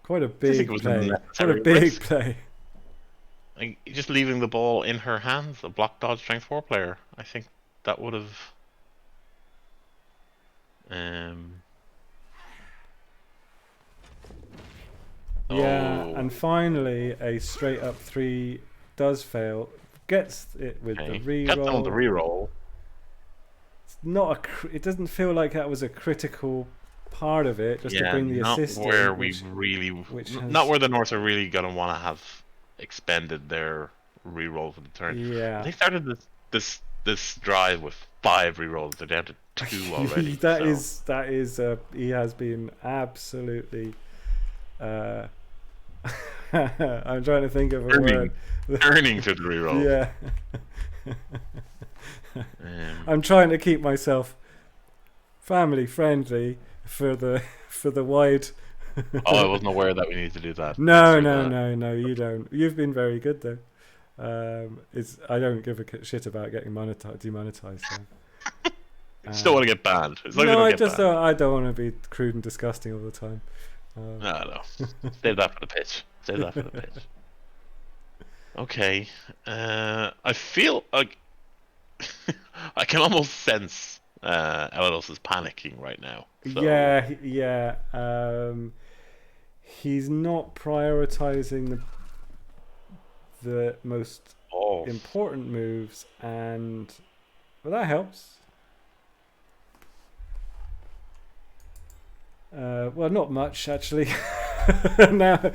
big play. Quite a big play. Like, just leaving the ball in her hands, a block dodge strength 4 player. I think that would have. Yeah, and finally a straight up 3 does fail. Gets it with the reroll. Gets on the reroll. It doesn't feel like that was a critical part of it, just to bring the assist not where in, not where the North are really gonna want to have expended their reroll for the turn. Yeah, they started this drive with 5 rerolls. They're down to 2 already. That is he has been absolutely. I'm trying to think of a word. Turning to the reroll. Yeah. I'm trying to keep myself family friendly for the wide. Oh, I wasn't aware that we needed to do that. No, you don't. You've been very good though. I don't give a shit about getting demonetized. So. Still want to get banned. I don't want to be crude and disgusting all the time. No. Save that for the pitch. Okay. I feel like I can almost sense Elados is panicking right now. So. Yeah. He's not prioritizing the most important moves, and that helps. Well, not much actually. Now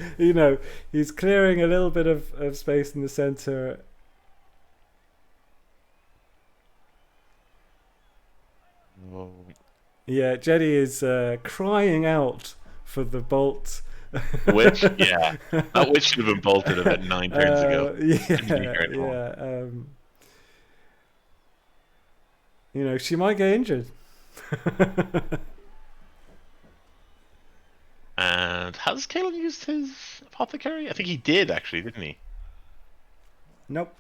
he's clearing a little bit of space in the center. Whoa. Yeah, Jetty is crying out for the bolt. Which, yeah, that witch should have been bolted about 9 turns ago. Yeah. She might get injured. And has Caolan used his apothecary? I think he did actually, didn't he? Nope.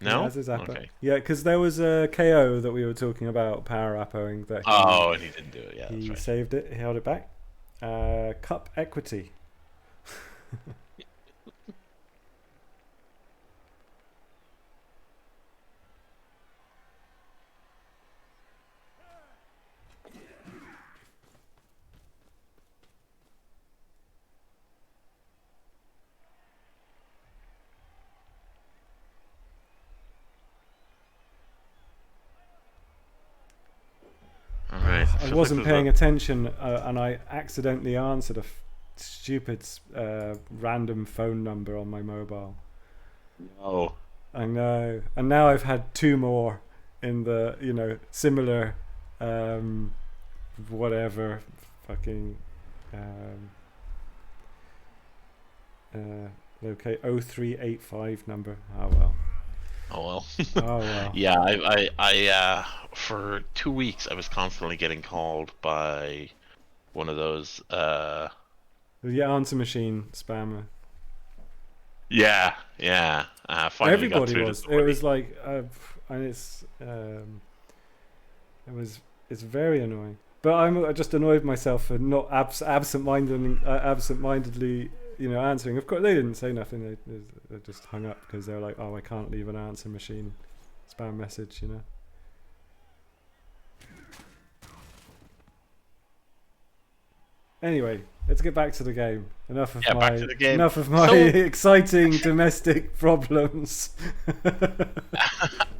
No? Okay. Yeah, because there was a KO that we were talking about, power appoing that. And he didn't do it. Yeah, he saved it. He held it back. Cup equity. I wasn't paying attention, and I accidentally answered a stupid random phone number on my mobile. Oh, I know, and now I've had 2 more in the similar whatever fucking locate 0385 number. Oh well. Oh well. Oh wow. Yeah, for 2 weeks I was constantly getting called by one of those. The answer machine spammer. Yeah, yeah. Finally got Everybody through to was. It somebody. was like, and it was. It's very annoying. But I just annoyed myself for not absent-mindedly, answering. Of course, they didn't say nothing. They just hung up because they're like, "Oh, I can't leave an answer machine spam message," Anyway, let's get back to the game. Yeah, back to the game. Enough of my exciting domestic problems.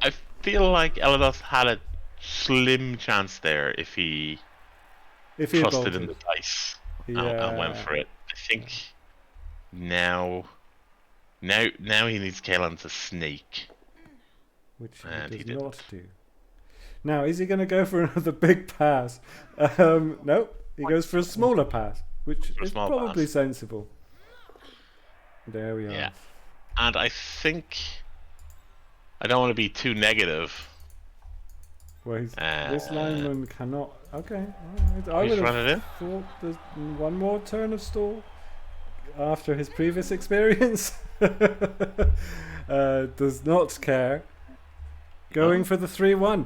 I feel like Elados had a slim chance there if he If he had trusted in bolted. the dice and went Yeah. for it. I think now he needs Caolan to snake, Which and he he does didn't. not do. Now, is he going to go for another big pass? Nope. He goes for a smaller pass, which For a is small probably pass. sensible. There we are. Yeah, and I think I don't want to be too negative. Well, this lineman cannot. Okay, right. I He's would run have it in. thought there's one more turn of stall after his previous experience. Does not care. Going for the 3-1.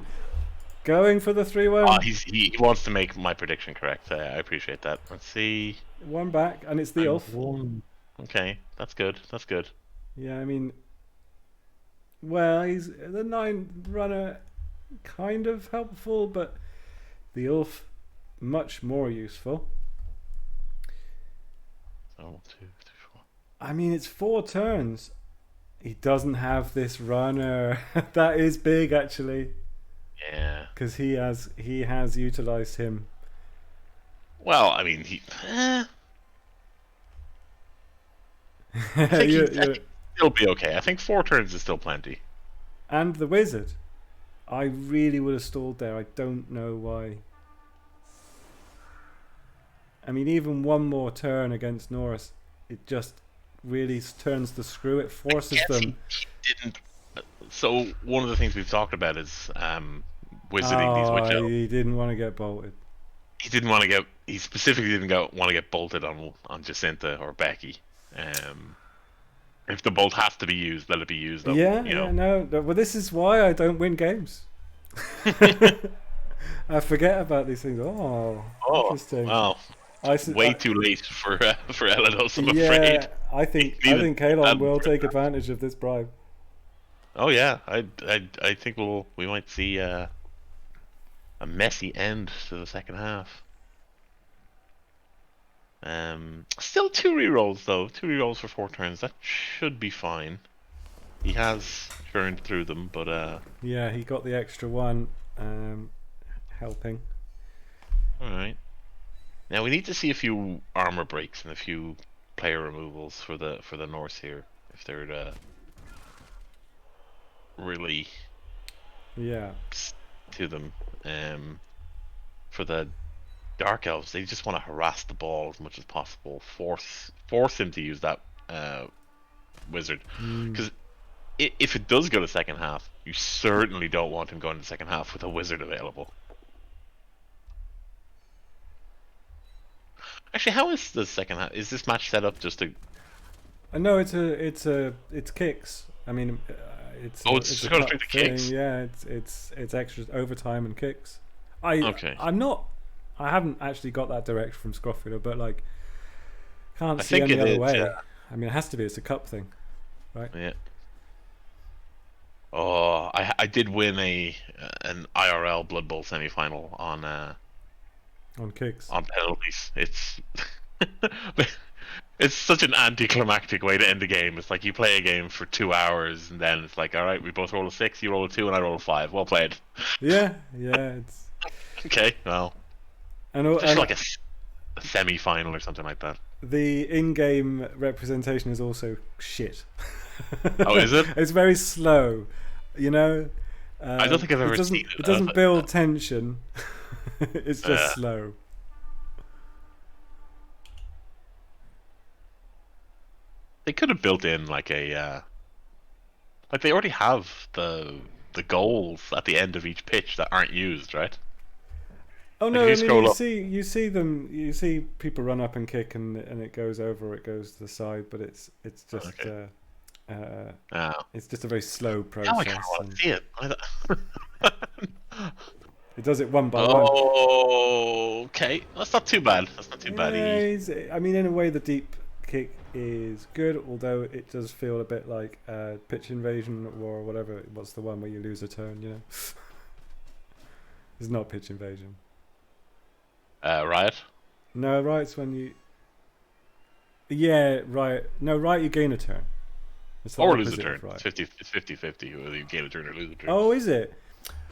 Going for the 3-1. Oh, he wants to make my prediction correct. I appreciate that. Let's see. One back, and it's the elf. Okay, that's good. That's good. Yeah, I mean, well, he's the 9 runner, kind of helpful, but the elf much more useful. So 1, 2, 3, 4. I mean, it's 4 turns. He doesn't have this runner. That is big, actually. Yeah. Because he has utilized him. Well, I mean, I think he'll be okay. I think 4 turns is still plenty. And the wizard. I really would have stalled there. I don't know why. I mean, even one more turn against Norris, it just really turns the screw. It forces them. He didn't. So one of the things we've talked about is wizarding these witch elves. He didn't want to get bolted. He didn't want to get. He specifically didn't want to get bolted on Jacinta or Becky. If the bolt has to be used, let it be used. No. Well, this is why I don't win games. I forget about these things. Interesting. Wow. Way too late for Elados, I'm afraid. I think Caolan will take advantage of this bribe. Oh yeah, I think we might see a messy end to the second half. Still 2 rerolls though. 2 rerolls for 4 turns. That should be fine. He has churned through them, but yeah, he got the extra one, helping. All right. Now we need to see a few armor breaks and a few player removals for the Norse here, if they're really to them. For the Dark Elves, they just want to harass the ball as much as possible, force him to use that wizard, because if it does go to second half, you certainly don't want him going to second half with a wizard available. Actually, how is the second half? Is this match set up just to? No, it's kicks. I mean, it's just going straight to kicks. Yeah, it's extra overtime and kicks. I haven't actually got that direct from Scroffider, but like, can't see any other way. Yeah. I mean, it has to be. It's a cup thing, right? Yeah. Oh, I did win an IRL Blood Bowl semi-final on kicks, on penalties. It's such an anticlimactic way to end the game. It's like you play a game for 2 hours and then it's like, all right, we both roll a 6, you roll a 2, and I roll a 5. Well played. Yeah, it's okay. Well, just like a semi-final or something like that. The in-game representation is also shit. Oh, is it? It's very slow, I don't think I've ever seen it. It doesn't build tension. It's just slow. They could have built in like a Like they already have the goals at the end of each pitch that aren't used, right? Oh Like no! if you I mean, scroll up, you see them. You see people run up and kick, and it goes over, or it goes to the side. But it's just okay. it's just a very slow Now I kind of process, want to and see it. it does it one by one. Oh, okay. That's not too bad. That's not too bad. I mean, in a way, the deep kick is good, although it does feel a bit like pitch invasion or whatever. What's the one where you lose a turn? You know, it's not pitch invasion. Riot. No, right's when you. Yeah, right. No, right. You gain a turn. It's the Or lose a opposite turn. of right. It's 50-50 whether you gain a turn or lose a turn. Oh, is it?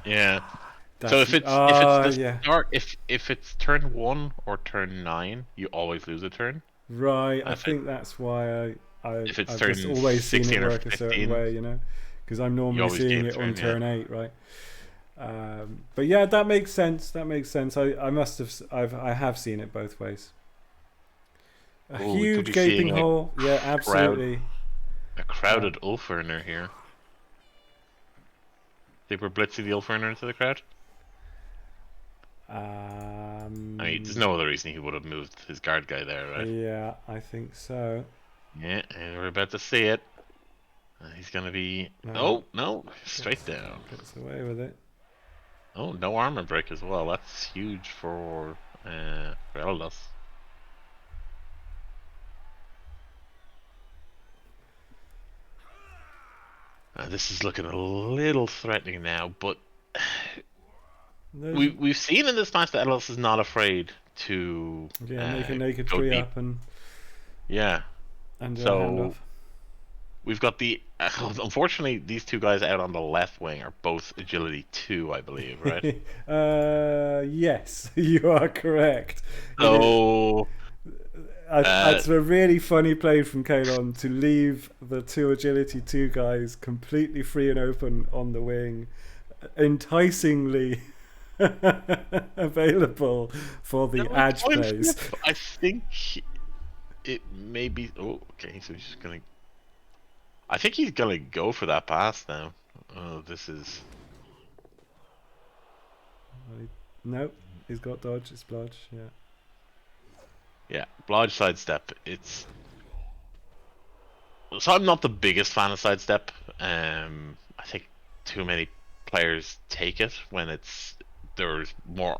Yeah. That's, So if it's the yeah. start, if it's turn 1 or turn 9, you always lose a turn. Right. I think that's why if it's I've turn just always seen it 16 or work a certain 15, way, you know, because I'm you normally always seeing gain a it on turn, turn 8, right? But yeah, that makes sense. That makes sense. I must have. I have seen it both ways. A Ooh, huge gaping hole. Yeah, absolutely. A crowded Ulfurner here. Think we're blitzing the Ulfurner into the crowd? I mean, there's no other reason he would have moved his guard guy there, right? Yeah, I think so. Yeah, and we're about to see it. He's gonna be. Oh no, straight down. Gets away with it. Oh, no armor break as well. That's huge for Elados. This is looking a little threatening now, but we've seen in this match that Elados is not afraid to make a naked go tree deep. up and and so we've got the unfortunately these two guys out on the left wing are both agility 2, I believe, right? Yes, you are correct. So it's a really funny play from CaolanG to leave the 2 agility 2 guys completely free and open on the wing, enticingly available for the edge plays. I think it may be. Oh, okay. So he's just gonna. I think he's gonna go for that pass now. Oh, this is. Nope, he's got dodge. It's blodge. Yeah. Yeah, blodge sidestep. It's. So I'm not the biggest fan of sidestep. I think too many players take it when there's more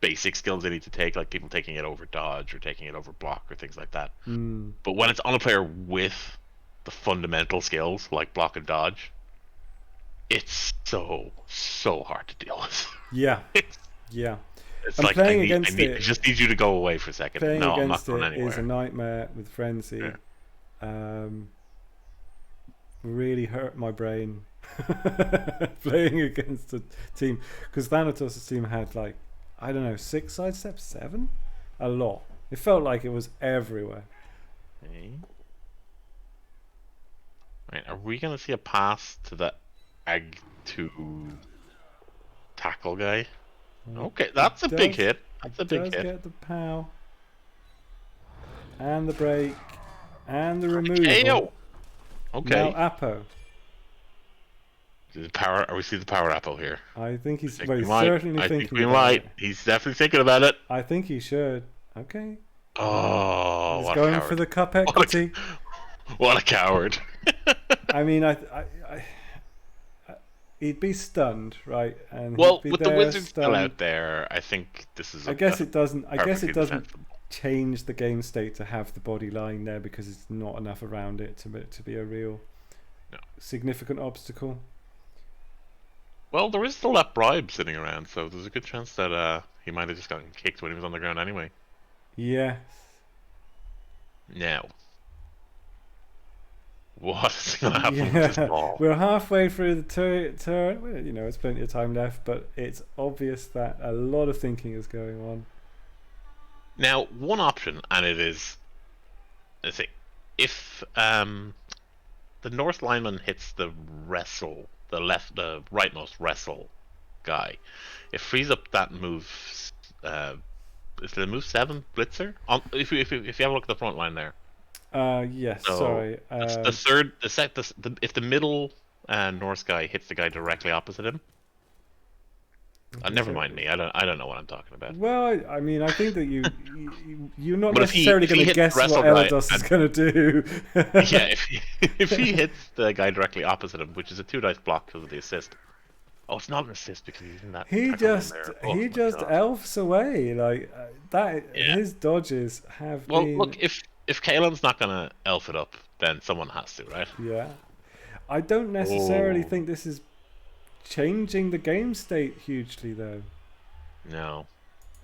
basic skills they need to take, like people taking it over dodge or taking it over block or things like that. But when it's on a player with the fundamental skills like block and dodge, it's so hard to deal with. Yeah. Yeah. It's and like playing I against it. I just need you to go away for a second. Playing no, against I'm not going it anywhere. is a nightmare with frenzy. Yeah. Really hurt my brain playing against a team, because Thanatos' team had like, I don't know, 6 sidesteps, 7, a lot. It felt like it was everywhere. Okay. Right, are we gonna see a pass to the Ag to tackle guy? Okay, that's a big hit. That's a big hit. Does get the pow and the break and the removal. KO. Okay. Now Apo. The power. Are we seeing the power apple here? I think he's I very certainly I thinking think we about might. it. He's definitely thinking about it. I think he should. Okay. Oh, He's what going a coward. for the cup equity. What a coward. I mean, he'd be stunned, right? And well, he'd be with the wizard stunned. still out there, I think this is. I guess it doesn't defensible. change the game state to have the body lying there, because it's not enough around it to be a real significant obstacle. Well, there is still that bribe sitting around, so there's a good chance that he might have just gotten kicked when he was on the ground anyway. Yes. Now, what's going to happen with this ball? We're halfway through the turn. Well, you know, it's plenty of time left, but it's obvious that a lot of thinking is going on. Now, one option, and it is, let's see, if the north lineman hits the wrestle, the rightmost wrestle guy, it frees up that move. Is it a move 7 blitzer? If you have a look at the front line there. Yes. So sorry. the third, if the middle Norse guy hits the guy directly opposite him. Never mind me. I don't know what I'm talking about. Well, I mean, I think that you're not But necessarily going to guess what Elados is going to do. Yeah, if he hits the guy directly opposite him, which is a 2 dice block because of the assist. Oh, it's not an assist because he's in that. He just elfs away like that. Yeah. His dodges have been. Well, look, if CaolanG's not gonna elf it up, then someone has to, right? Yeah, I don't necessarily think this is changing the game state hugely, though. No.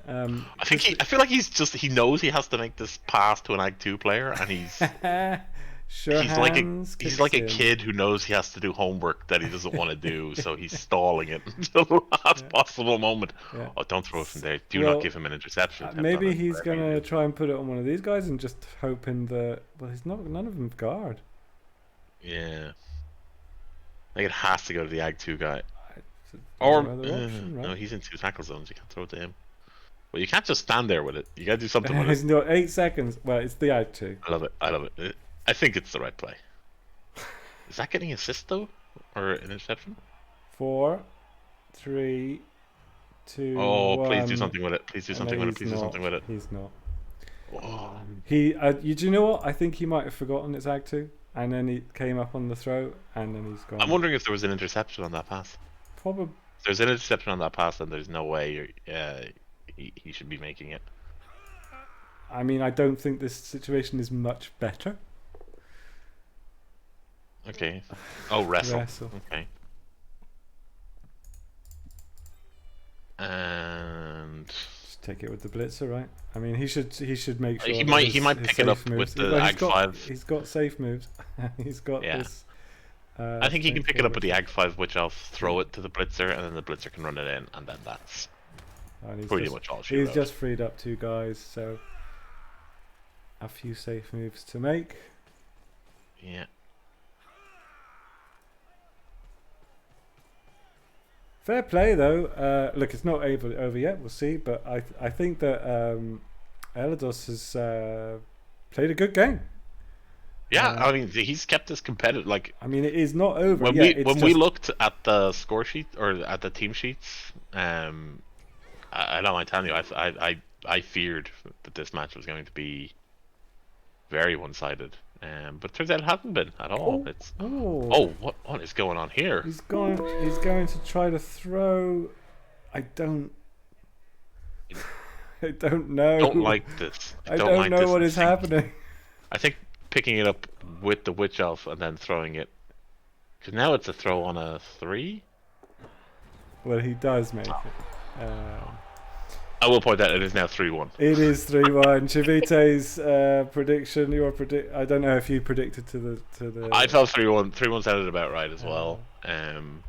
I feel like he knows he has to make this pass to an Ag 2 player, and he's like a kid who knows he has to do homework that he doesn't want to do, so he's stalling it until the last possible moment. Yeah. Oh, don't throw it from there. Do not give him an interception. Maybe he's gonna try and put it on one of these guys and just hoping that. Well, he's not. None of them guard. Yeah. I think it has to go to the Ag 2 guy. Or option, right? No, he's in 2 tackle zones. You can't throw it to him. Well, you can't just stand there with it. You gotta do something with it. He's not 8 seconds. Well, it's the Ag 2. I love it. I think it's the right play. Is that getting assist though, or an interception? 4, 3, 2. Oh, 1. Please do something with it. Please do something with it. Please do something with it. He's not. Oh. Do you know what? I think he might have forgotten it's Ag 2, and then he came up on the throw, and then he's gone. I'm wondering if there was an interception on that pass. Probably. If there's an interception on that pass, then there's no way he should be making it. I mean, I don't think this situation is much better. Okay. Oh, wrestle. Okay. And just take it with the blitzer, right? I mean, he should make sure. He might pick it up with the Ag 5. He's got safe moves. He's got this. I think he can pick it up with the Ag 5 Witch Elf, throw it to the blitzer, and then the blitzer can run it in, and then that's pretty much all she wrote. He's just freed up 2 guys, so a few safe moves to make. Yeah. Fair play, though. Look, it's not over yet. We'll see, but I think that Elados has played a good game. Yeah, I mean, he's kept us competitive. Like, I mean, it is not over when yet. We looked at the score sheet or at the team sheets, I don't mind telling you, I feared that this match was going to be very one-sided. But it turns out it hasn't been at all. What is going on here? He's going to try to throw. I don't know. Don't like this. I don't know what is happening. I think picking it up with the Witch Elf and then throwing it, because now it's a throw on a 3. Well, he does make it. I will point out it is now 3-1. It is 3-1. Chivite's prediction. I don't know if you predicted to the. I felt 3-1. 3-1 sounded about right as well. And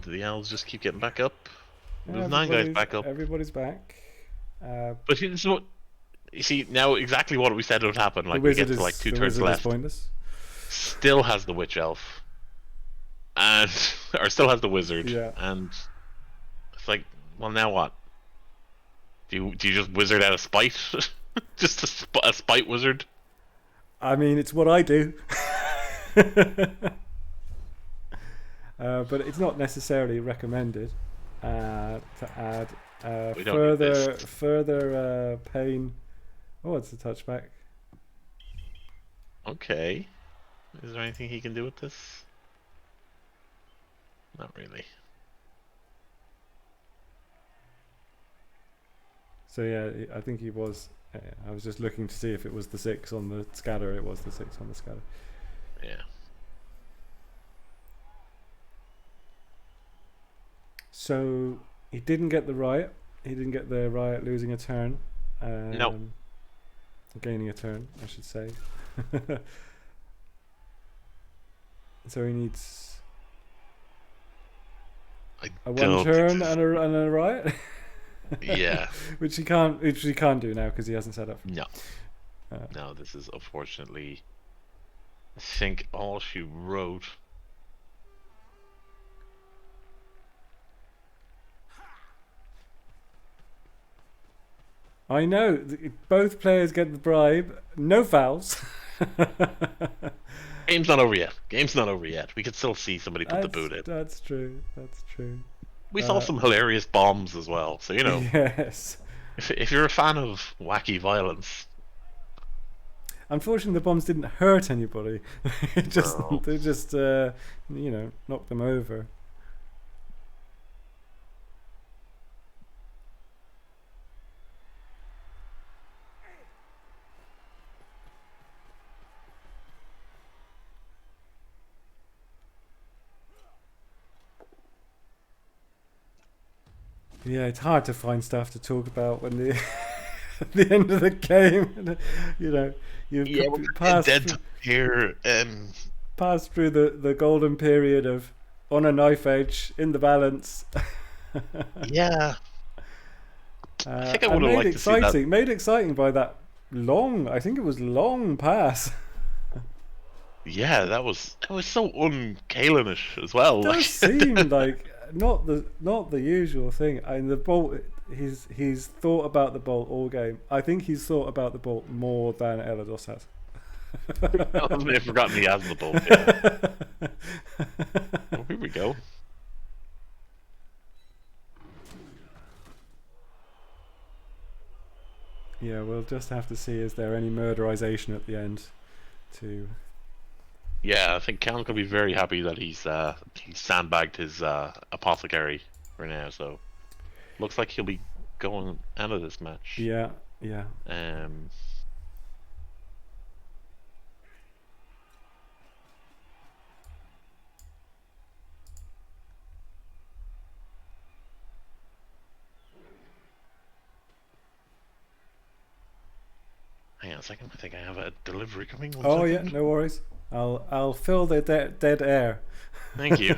the Owls just keep getting back up. There's 9 guys back up. Everybody's back. But here's what you see now. Exactly what we said would happen. Like we get to like 2 turns left. Still has the Witch Elf, and or still has the Wizard. Yeah. And it's like, well, now what? Do you just wizard out of spite? Just a spite wizard? I mean, it's what I do. But it's not necessarily recommended to add further pain. Oh, it's a touchback. Okay. Is there anything he can do with this? Not really. So yeah, I think he was. I was just looking to see if it was the 6 on the scatter. It was the 6 on the scatter. Yeah. So he didn't get the riot. He didn't get the riot losing a turn. No. Gaining a turn, I should say. So he needs a 1 turn and a riot. Yeah. which he can't do now because he hasn't set up. No. No, this is unfortunately, I think, all she wrote. I know. Both players get the bribe. No fouls. Game's not over yet. Game's not over yet. We could still see somebody put the boot in. That's true. That's true. We saw some hilarious bombs as well. So you know, yes. If you're a fan of wacky violence, unfortunately the bombs didn't hurt anybody. They just you know, knocked them over. Yeah, it's hard to find stuff to talk about when the at the end of the game, you know, you've passed through the golden period of on a knife edge in the balance. Yeah. I think I would have liked to see that. Made exciting by that long. I think it was long pass. Yeah, it was so un-Caolanish as well. It does seem like not the usual thing. And the bolt, he's thought about the bolt all game. I think he's thought about the bolt more than Elados has. I may have forgotten he has the bolt. Yeah. Oh, here we go. Yeah, we'll just have to see. Is there any murderization at the end? Yeah, I think CaolanG could be very happy that he's sandbagged his apothecary for now. So looks like he'll be going out of this match. Yeah. Hang on a second. I think I have a delivery coming. Oh yeah, no worries. I'll fill the dead air. Thank you.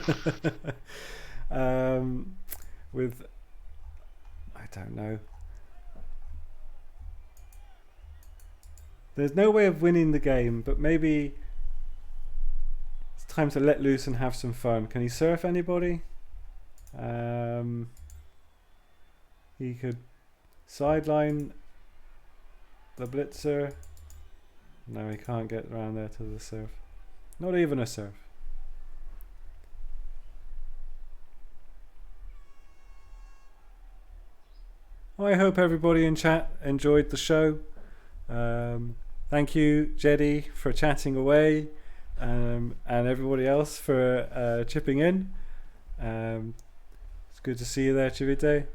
With I don't know. There's no way of winning the game, but maybe it's time to let loose and have some fun. Can he surf anybody? He could sideline the blitzer. No, he can't get around there to the surf. Not even a surf. I hope everybody in chat enjoyed the show. Thank you, Jedi, for chatting away, and everybody else for chipping in. It's good to see you there, Chivite.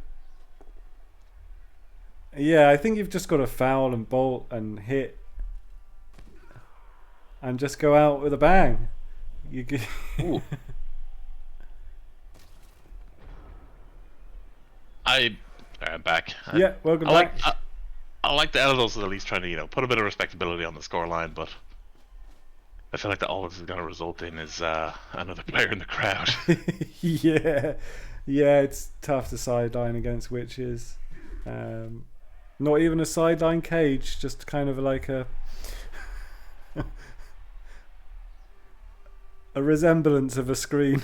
Yeah, I think you've just got to foul and bolt and hit and just go out with a bang. You Ooh. I'm back. Yeah, welcome back. I like the Elados at least trying to, put a bit of respectability on the scoreline, but I feel like that all this is going to result in is another player in the crowd. Yeah, it's tough to sideline against witches. Not even a sideline cage, just kind of like a resemblance of a screen.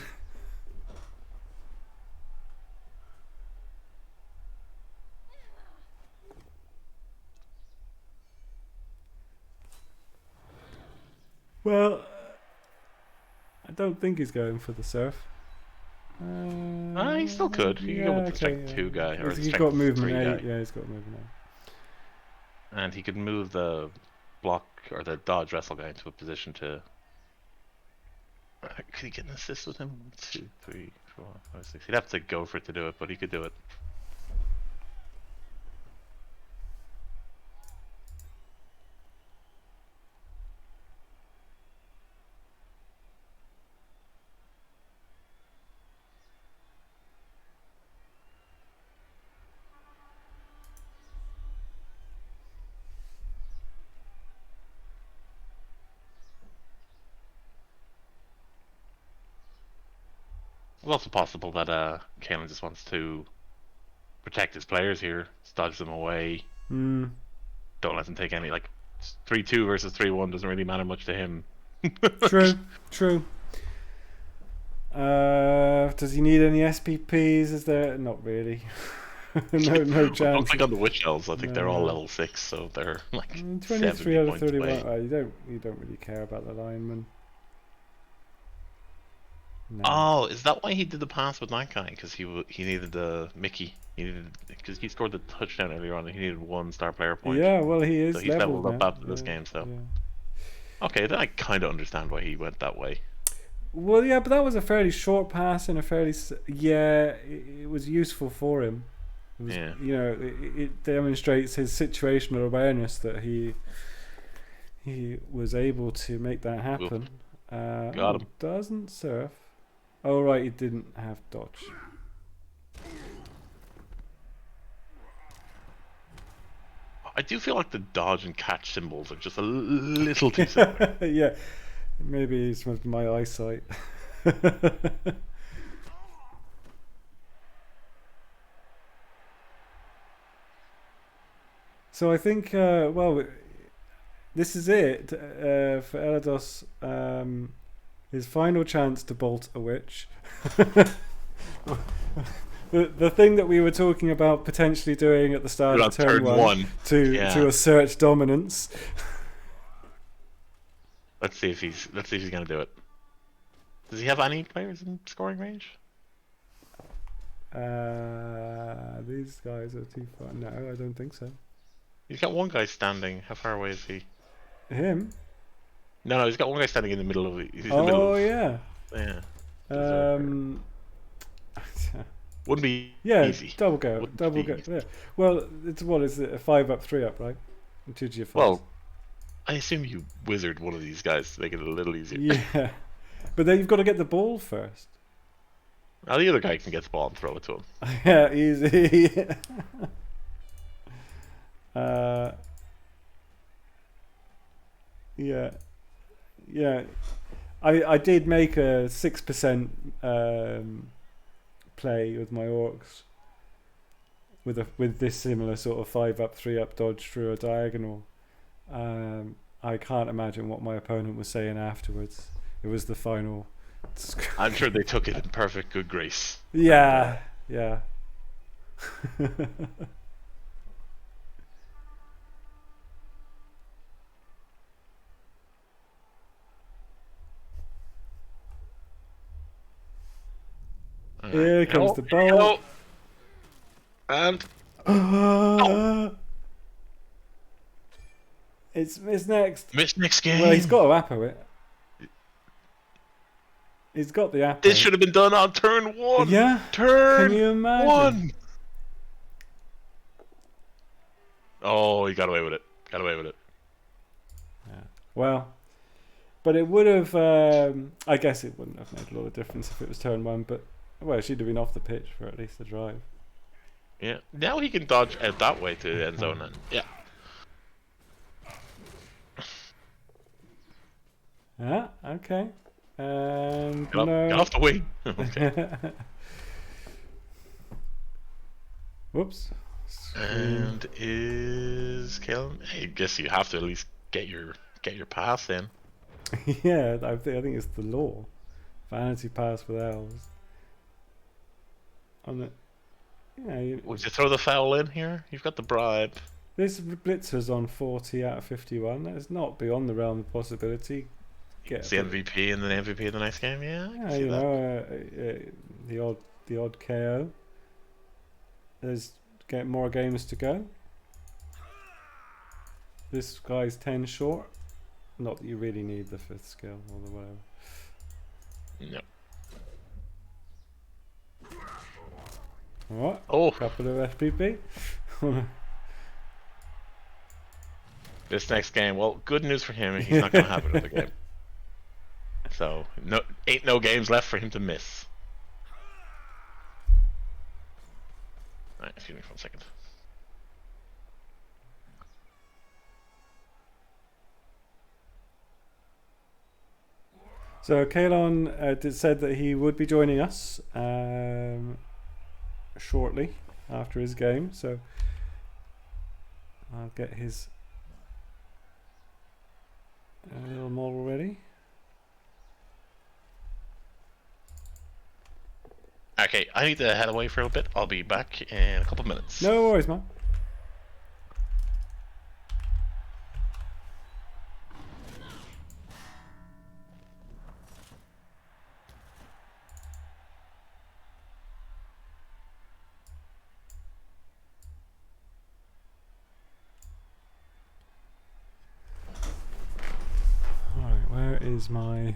Well, I don't think he's going for the surf. He still could. He can go with the strength 2 guy or the he's strength got movement 3 8. guy. Yeah, he's got movement 8. And he could move the block or the dodge wrestle guy into a position to. Could he get an assist with him? 1, 2, 3, 4, 5, 6. He'd have to go for it to do it, but he could do it. It's also possible that CaolanG just wants to protect his players here, dodge them away. Don't let them take any, 3-2 versus 3-1 doesn't really matter much to him. True. Does he need any SPPs? Is there? Not really. no chance. Don't click on the witch elves. I think they're all level 6, so they're 23 out of 31. You don't really care about the lineman. No. Oh, is that why he did the pass with that guy? Because he needed the Mickey. Because he scored the touchdown earlier on, and he needed 1 star player point. Yeah, well, he So is he's leveled leveled up now. after this game. So Yeah. okay, then I kind of understand why he went that way. Well, yeah, but that was a fairly short pass and a fairly it was useful for him. It was, Yeah. you know, it demonstrates his situational awareness that he was able to make that happen. Got him. Doesn't surf. Oh right, he didn't have dodge. I do feel like the dodge and catch symbols are just a little too similar. Yeah, maybe it's with my eyesight. So I think, well, this is it for Elados. His final chance to bolt a witch. The thing that we were talking about potentially doing at the start of turn one to assert dominance. Let's see if he's gonna do it. Does he have any players in scoring range? These guys are too far. No, I don't think so. He's got one guy standing. How far away is he? Him? No, he's got one guy standing in the middle of it. Yeah. Yeah. Wouldn't be easy. Double go. Yeah. Well, it's what is it? A 5 up, 3 up, right? Well, I assume you wizard one of these guys to make it a little easier. Yeah, but then you've got to get the ball first. Now the other guy can get the ball and throw it to him. Yeah, easy. Yeah. I did make a 6% play with my orcs with this similar sort of 5 up, 3 up dodge through a diagonal. I can't imagine what my opponent was saying afterwards. It was the final. I'm sure they took it in perfect good grace. Yeah. Here comes the ball. And it's next. Miss next game. Well, he's got to appo it. He's got the appo. This should have been done on turn 1. Yeah. Turn Can you imagine? 1. Oh, he got away with it. Yeah. Well, but it would have. I guess it wouldn't have made a lot of difference if it was turn 1. But well, she'd have been off the pitch for at least a drive. Yeah. Now he can dodge out that way to the end zone. And yeah. Yeah. Okay. And get off the wing. Okay. Whoops. And is Caolan? I guess you have to at least get your pass in. Yeah, I think it's the law. Vanity pass with elves. On it. Yeah. Would you throw the foul in here? You've got the bribe. This blitzer's on 40 out of 51. That's not beyond the realm of possibility. It's the MVP and the MVP of the next game. Yeah, I can see you that. Know, the odd KO. There's more games to go. This guy's 10 short. Not that you really need the 5th skill or the whatever. No. What? Oh, Couple of FPP. This next game. Well, good news for him. He's not going to have another game. So ain't no games left for him to miss. Alright, excuse me for a second. So Caolan said that he would be joining us shortly after his game. So I'll get his little model ready. Okay, I need to head away for a little bit. I'll be back in a couple of minutes. No worries, man. is my...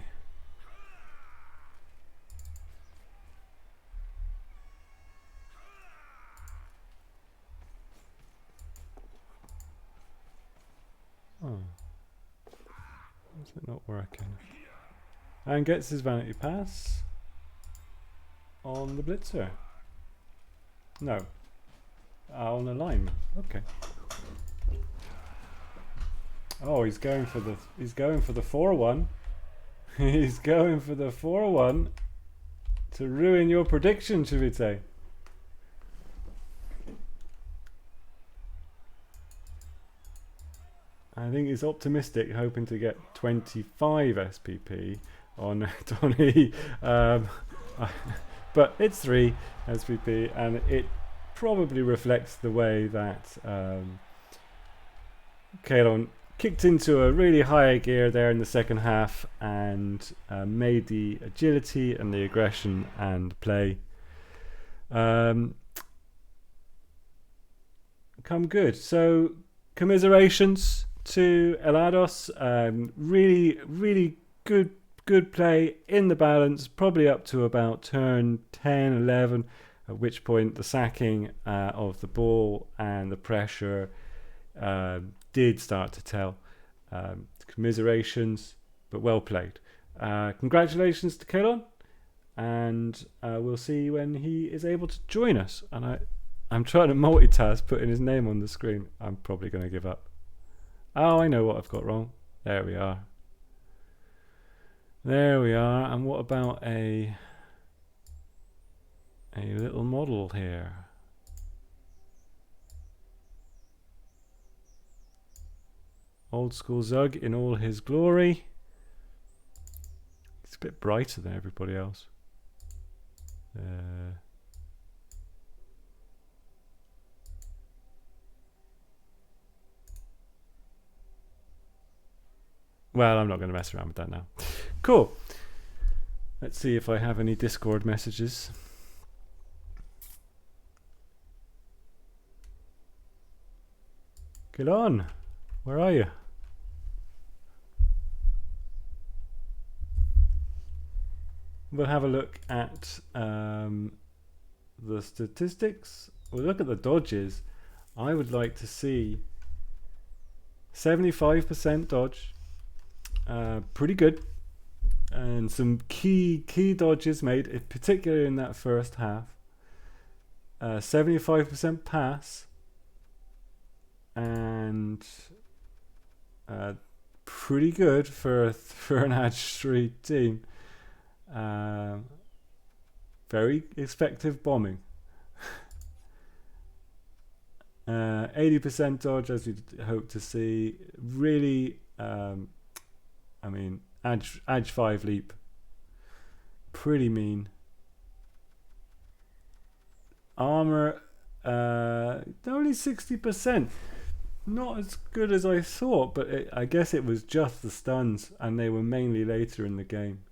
Oh. Is it not working? And gets his vanity pass on the blitzer. No. On a lineman. Okay. Oh, he's going for the 4-1. He's going for the 4-1 to ruin your prediction, should we say? I think he's optimistic, hoping to get 25 SPP on Donny. But it's 3 SPP, and it probably reflects the way that CaolanG kicked into a really high gear there in the second half and made the agility and the aggression and play come good. So commiserations to Elados. Really good play in the balance, probably up to about turn 10, 11, at which point the sacking of the ball and the pressure did start to tell. Commiserations, but well played. Congratulations to CaolanG, and we'll see when he is able to join us. And I'm trying to multitask putting his name on the screen. I'm probably going to give up. Oh, I know what I've got wrong. There we are. And what about a little model here? Old school Zug in all his glory. It's a bit brighter than everybody else. Well, I'm not going to mess around with that now. Cool. Let's see if I have any Discord messages. CaolanG, where are you? We'll have a look at the statistics. We'll look at the dodges. I would like to see 75% dodge. Pretty good. And some key dodges made, particularly in that first half. 75% pass. And pretty good for an Edge 3 team. Very effective bombing. 80% dodge, as you'd hope to see. Really, I mean, Edge 5 leap. Pretty mean. Armor, only 60%. Not as good as I thought, but I guess it was just the stuns, and they were mainly later in the game.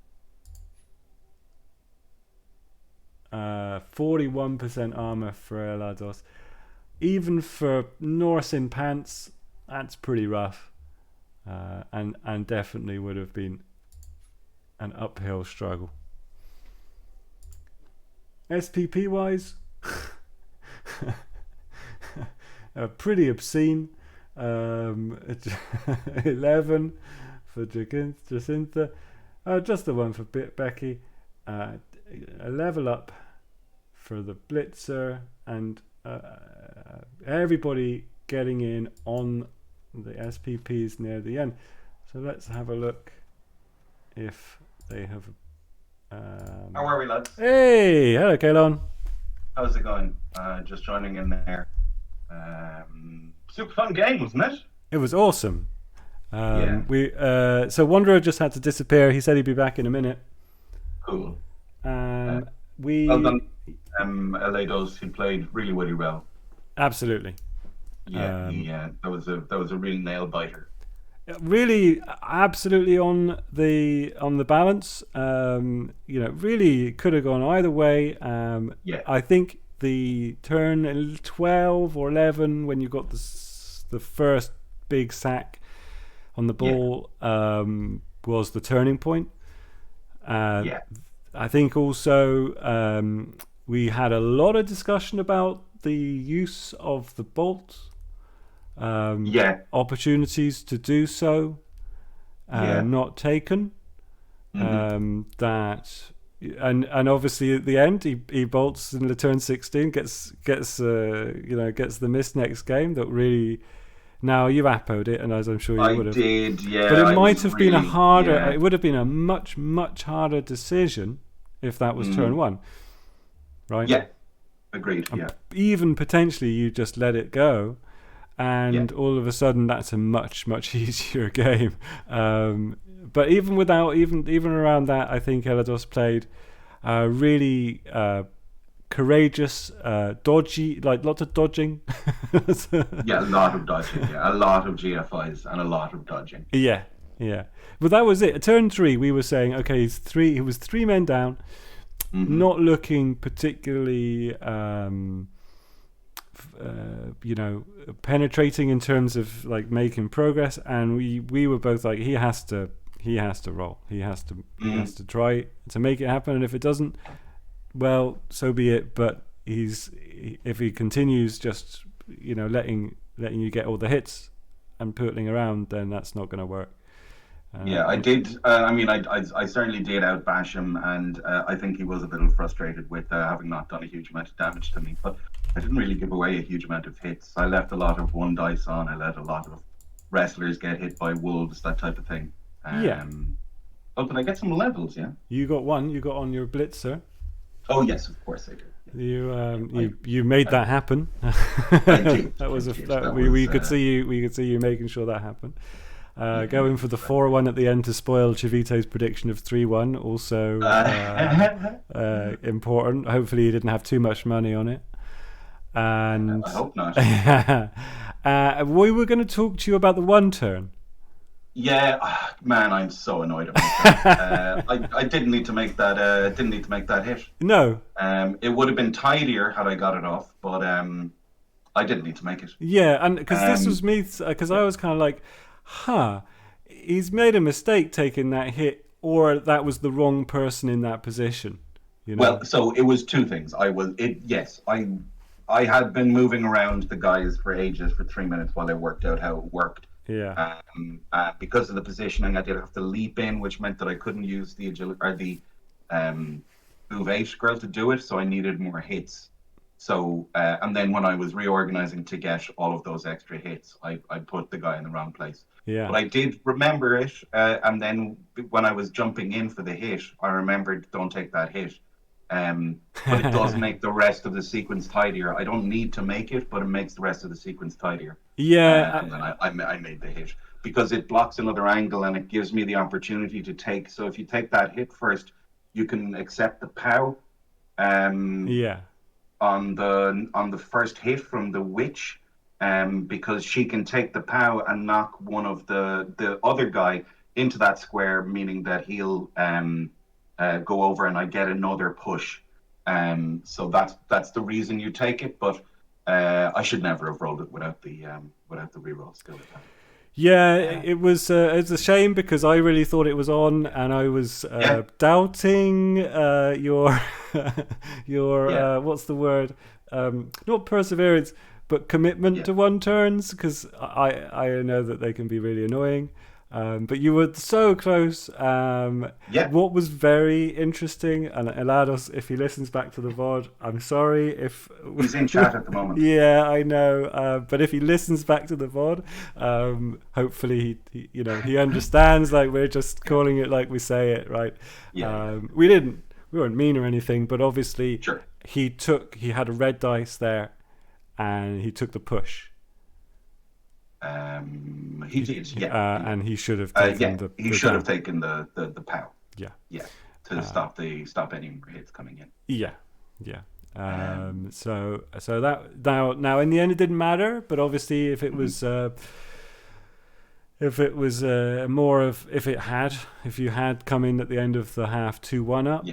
41% armor for Elados. Even for Norse in pants, that's pretty rough. And definitely would have been an uphill struggle. SPP wise, pretty obscene. 11 for Jacinta. Just the one for Becky. A level up for the Blitzer, and everybody getting in on the SPPs near the end. So let's have a look if they have. How are we, lads? Hey, hello, CaolanG. How's it going? Just joining in there. Super fun game, wasn't it? It was awesome. Yeah. So Wanderer just had to disappear. He said he'd be back in a minute. Cool. Well done, Elados. He played really well. Absolutely. Yeah, that was a real nail biter. Really, absolutely on the balance. Really could have gone either way. I think the turn 12 or 11 when you got the first big sack on the ball was the turning point. Yeah. I think also we had a lot of discussion about the use of the bolt. Opportunities to do so, not taken. That and obviously at the end he bolts in the turn 16, gets the miss next game that really. Now you appoed it, and as I'm sure you would have. I did, yeah. But it might have been a harder. Yeah. It would have been a much harder decision if that was turn 1, right? Yeah, agreed. Yeah. Even potentially you just let it go, and all of a sudden that's a much easier game. But even without even around that, I think Elados played really. Courageous, dodgy, like lots of dodging. Yeah, a lot of dodging. Yeah, a lot of GFIs and a lot of dodging. Yeah. But that was it. At turn 3, we were saying, okay, he was 3 men down, not looking particularly, penetrating in terms of like making progress. And we were both like, he has to roll. He has to try to make it happen. And if it doesn't, well, so be it. But if he continues just letting you get all the hits and pootling around, then that's not going to work. I did. I certainly did outbash him, and I think he was a little frustrated with having not done a huge amount of damage to me. But I didn't really give away a huge amount of hits. I left a lot of 1 dice on. I let a lot of wrestlers get hit by wolves, that type of thing. Oh, but I get some levels, yeah. You got 1. You got on your blitzer. Oh yes, of course I did. You made that happen. I did. We could see you making sure that happened. Going for the 4-1 at the end to spoil Chavito's prediction of 3-1, also important. Hopefully he didn't have too much money on it. And I hope not. We were going to talk to you about the 1 turn. Yeah, man, I'm so annoyed about that. I didn't need to make that. Didn't need to make that hit. No. It would have been tidier had I got it off, but I didn't need to make it. Yeah, and because this was me, because I was kind of like, he's made a mistake taking that hit, or that was the wrong person in that position. Well, so it was 2 things. I had been moving around the guys for ages, for 3 minutes, while I worked out how it worked. Yeah. Because of the positioning, I did have to leap in, which meant that I couldn't use the agility or the move 8 girl to do it. So I needed more hits. So and then when I was reorganizing to get all of those extra hits, I put the guy in the wrong place. Yeah. But I did remember it, and then when I was jumping in for the hit, I remembered don't take that hit. But it does make the rest of the sequence tidier. I don't need to make it, but it makes the rest of the sequence tidier. Yeah. And then I made the hit because it blocks another angle and it gives me the opportunity to take. So if you take that hit first, you can accept the POW. On the first hit from the witch, because she can take the POW and knock one of the other guy into that square, meaning that he'll go over and I get another push. So that's the reason you take it, but I should never have rolled it without the reroll skill. Yeah, it was it's a shame because I really thought it was on, and I was doubting your what's the word? Not perseverance, but commitment to 1 turns, because I know that they can be really annoying. But you were so close. What was very interesting, and Elados, if he listens back to the VOD, I'm sorry if he's in chat at the moment. Yeah, I know. But if he listens back to the VOD, hopefully he understands. Like, we're just calling it like we say it, right? Yeah. We weren't mean or anything, but obviously he had a red dice there, and he took the push. He did, and he should have taken he should have taken the POW. Yeah. To stop any more hits coming in. Yeah. So that now in the end it didn't matter, but obviously if it was more of if you had come in at the end of the half 2-1 up.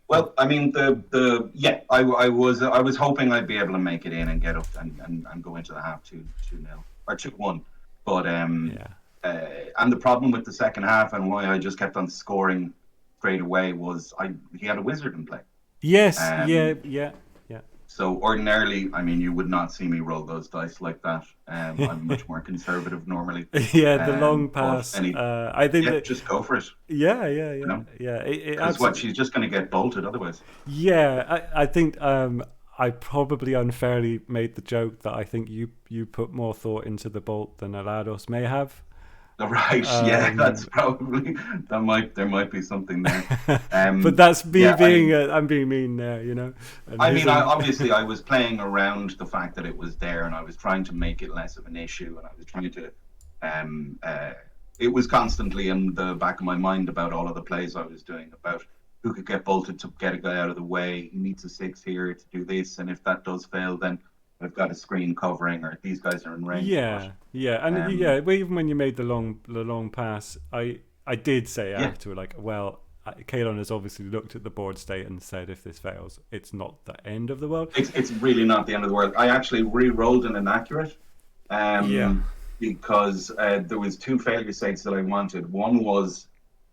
Well, I mean, I was hoping I'd be able to make it in and get up and go into the half 2-0 or 2-1, but and the problem with the second half and why I just kept on scoring straight away was he had a wizard in play. Yes, yeah. So ordinarily, I mean, you would not see me roll those dice like that. I'm much more conservative normally. Yeah, the long pass. I think just go for it. Yeah. Because what, she's just going to get bolted otherwise. Yeah, I think I probably unfairly made the joke that I think you put more thought into the bolt than Elados may have. Right, yeah, that's probably there might be something there. But that's me being I'm being mean there, you know. Obviously I was playing around the fact that it was there, and I was trying to make it less of an issue, and I was trying to it was constantly in the back of my mind about all of the plays I was doing, about who could get bolted to get a guy out of the way. He needs a 6 here to do this, and if that does fail, then I've got a screen covering, or these guys are in range. Yeah, even when you made the long pass, I did say after, like, well, Caolan has obviously looked at the board state and said, if this fails, it's not the end of the world. It's really not the end of the world. I actually re-rolled an inaccurate, because there was 2 failure states that I wanted. One was,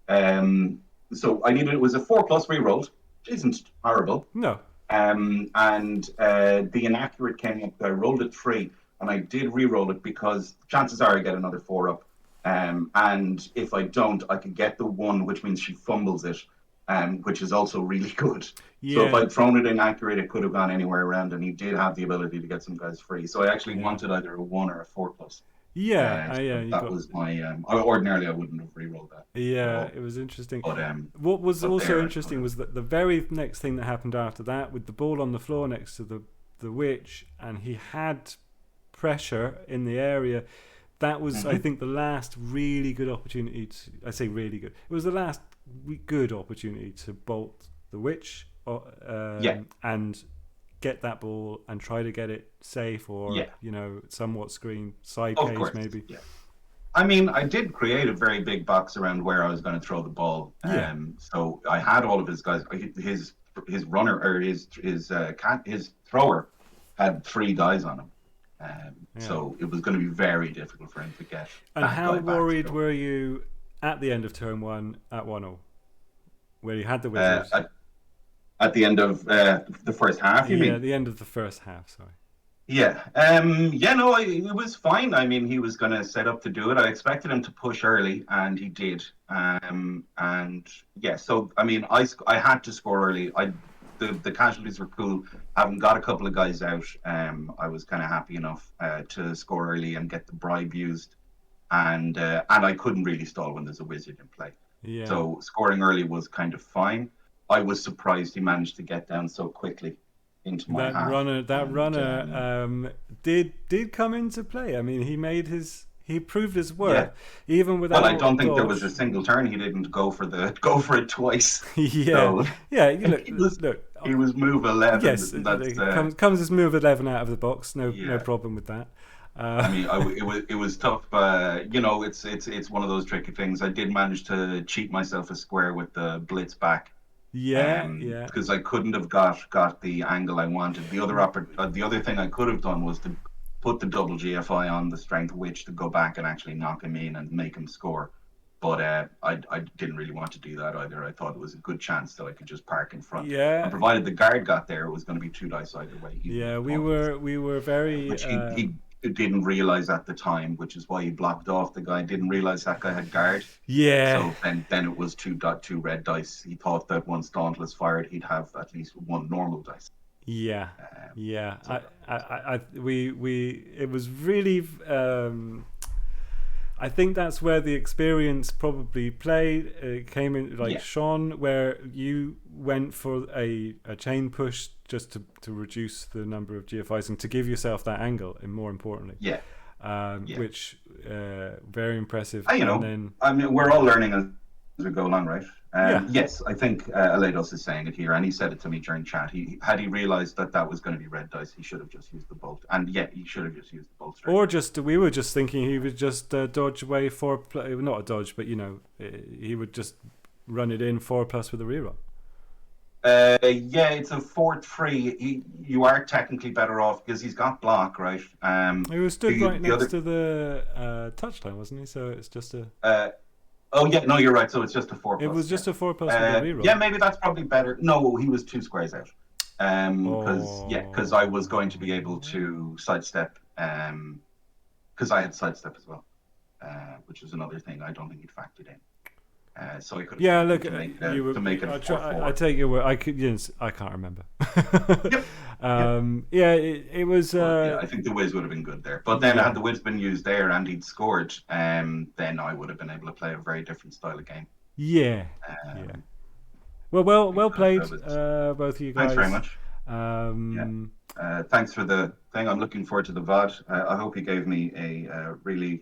so it was a 4+ re-rolled, which isn't horrible. No. And the inaccurate came up. I rolled a 3, and I did re-roll it because chances are I get another 4 up. And if I don't, I could get the 1, which means she fumbles it, which is also really good. Yeah. So if I'd thrown it inaccurate, it could have gone anywhere around, and he did have the ability to get some guys free. So I actually wanted either a 1 or a 4+. That was my. Ordinarily, I wouldn't have re-rolled that. Yeah, it was interesting. But, what was also interesting was that the very next thing that happened after that, with the ball on the floor next to the witch, and he had pressure in the area. That was, I think, the last really good opportunity to. I say really good. It was the last good opportunity to bolt the witch, and get that ball and try to get it safe, or somewhat screen side cage maybe. Yeah. I mean, I did create a very big box around where I was going to throw the ball. So I had all of his guys. His runner, or his thrower had 3 guys on him. So it was going to be very difficult for him to get. And how worried were you at the end of turn 1 at 1-0, where you had the wizards? At the end of the first half, you mean? Yeah, the end of the first half, sorry. Yeah. It was fine. I mean, he was going to set up to do it. I expected him to push early, and he did. So, I mean, I had to score early. The casualties were cool. Having got a couple of guys out, I was kind of happy enough to score early and get the bribe used. And I couldn't really stall when there's a wizard in play. Yeah. So scoring early was kind of fine. I was surprised he managed to get down so quickly into my half. That runner did come into play. I mean, he proved his worth, even without. Well, I don't think there was a single turn he didn't go for it twice. Yeah, He was move 11. Yes, comes as move 11 out of the box. No problem with that. I mean, it was tough. It's one of those tricky things. I did manage to cheat myself a square with the blitz back. Because I couldn't have got the angle I wanted. The other thing I could have done was to put the double GFI on the strength witch to go back and actually knock him in and make him score. But I didn't really want to do that either. I thought it was a good chance that I could just park in front. Yeah. And provided the guard got there, it was going to be 2 dice either way. Yeah, we were very. Which he didn't realize at the time, which is why he blocked off the guy. Didn't realize that guy had guard. Yeah. So then it was 2 red dice. He thought that once Dauntless fired, he'd have at least 1 normal dice. Yeah. It was really. I think that's where the experience probably played. It came in Sean, where you went for a chain push just to reduce the number of GFIs and to give yourself that angle, and more importantly, which very impressive. I mean, we're all learning as we go along, right? Yes, I think Elados is saying it here, and he said it to me during chat. Had he realized that was going to be red dice, he should have just used the bolt, and he should have just used the bolt. Or we were just thinking he would just dodge away not a dodge, but he would just run it in 4+ with a reroll. Yeah, it's a 4-3. You are technically better off because he's got block, right? He was stood right next to the touchline, wasn't he? So it's just a. Oh yeah, no, you're right. So it's just a 4+. It was just a 4+ with a reroll. Yeah, maybe that's probably better. No, he was 2 squares out. Because I was going to be able to sidestep. Because I had sidestep as well, which is another thing I don't think he'd factored in. So I could. Yeah, look, to make it a 4-4. I take your word. I could. Yes, I can't remember. Yep. Yeah, it was. Yeah, I think the whiz would have been good there, but then had the whiz been used there and he'd scored, then I would have been able to play a very different style of game. Yeah. Yeah. Well played, both of you guys. Thanks very much. Thanks for the thing. I'm looking forward to the VOD. I hope you gave me a really.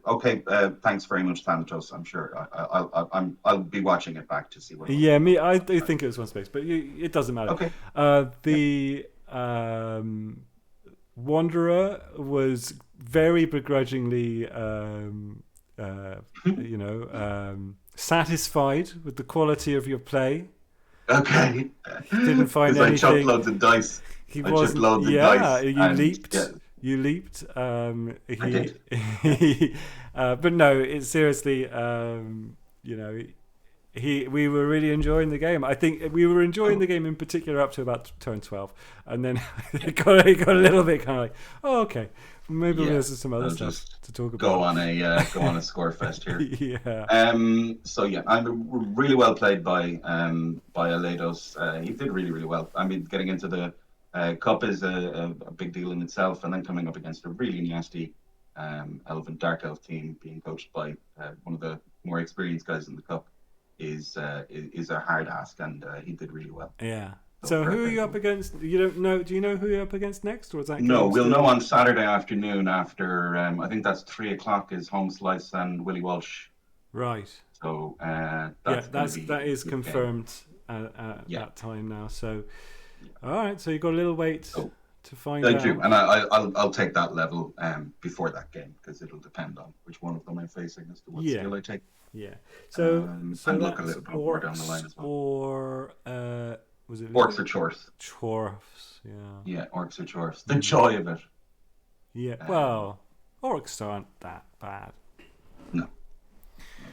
Okay. Thanks very much, Thanatos. I'm sure I'll be watching it back to see what. Yeah, me. I do think it was one space, but it doesn't matter. Okay. The Wanderer was very begrudgingly, satisfied with the quality of your play. Okay. Didn't find anything. I chucked loads of dice. He wasn't. Loads of dice. You leaped. Yeah. You leaped. I did. But no, it's seriously. We were really enjoying the game. I think we were enjoying the game in particular up to about turn 12, and then it got a little bit kind of like, oh, okay, maybe there's some other stuff to talk about. Go on a score fest here. Yeah. So yeah, I'm really well played by Elados. He did really, really well. I mean, getting into the Cup is a big deal in itself, and then coming up against a really nasty Dark Elf team being coached by one of the more experienced guys in the Cup is a hard ask, and he did really well. Yeah. So who are you up against? You don't know? Do you know who you're up against next, or is that? No, we'll know on Saturday afternoon after. I think that's 3:00 is Home Slice and Willie Walsh. Right. So that is confirmed at that time now. So. All right, so you've got a little wait to find out. I do, and I'll take that level before that game because it'll depend on which one of them I'm facing as to what skill I take. Yeah. So and look a little bit more down the line as well. Or was it Orcs or Chorfs? Chorfs, yeah. Yeah, Orcs or Chorfs. The joy of it. Yeah. Well, Orcs aren't that bad. No,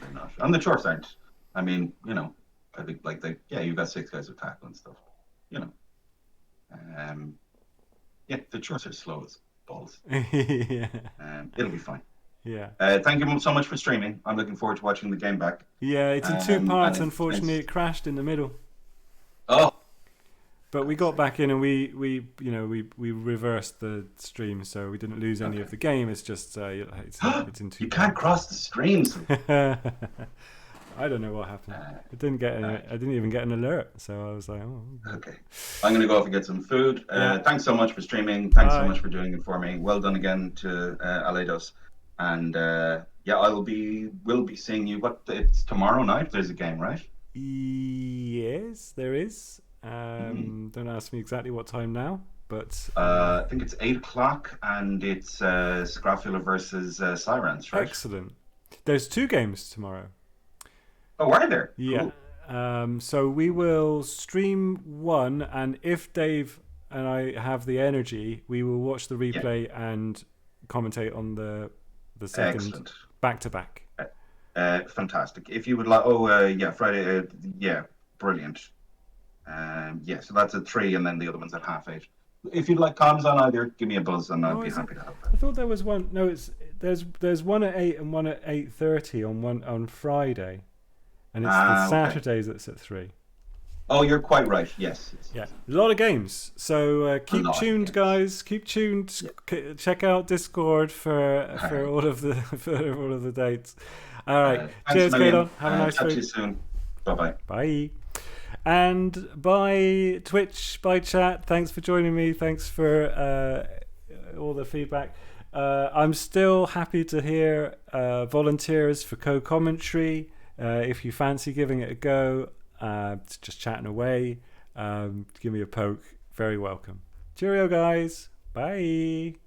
they're not. And the Chorfs aren't. I mean, I think you've got 6 guys with tackle and stuff. The Chorfs are slow as balls. Yeah. It'll be fine. Yeah. Thank you so much for streaming. I'm looking forward to watching the game back. Yeah, it's in 2 parts. Unfortunately, it crashed in the middle. Oh. But we got back in and we reversed the stream, so we didn't lose any of the game. It's just it's in 2. You can't cross the streams. I don't know what happened. I didn't even get an alert, so I was like, oh. Okay. I'm gonna go off and get some food. Thanks so much for streaming. Thanks so much for doing it for me. Well done again to Elados. And we'll be seeing you. It's tomorrow night. There's a game, right? Yes, there is. Don't ask me exactly what time now, but I think it's 8:00, and it's Scrofula versus Sirens, right? Excellent. There's 2 games tomorrow. Oh, are there? Yeah. Cool. So we will stream one, and if Dave and I have the energy, we will watch the replay and commentate on the second back to back. Fantastic. If you would like, Friday. Brilliant. So that's at 3, and then the other one's at 8:30. If you'd like comms on either, give me a buzz, and I'll be happy to help. I thought there was one. No, there's one at 8 and one at 8:30 on Friday. And it's the Saturdays that's at 3. Oh, you're quite right. Yes. Yeah, a lot of games. So keep tuned, guys. Keep tuned. Yeah. Check out Discord for all of the dates. All right. Cheers, Caolan. Have a nice week. Talk to you soon. Bye. Bye. And by Twitch, by chat. Thanks for joining me. Thanks for all the feedback. I'm still happy to hear volunteers for co-commentary. If you fancy giving it a go, just chatting away, give me a poke. Very welcome. Cheerio, guys. Bye.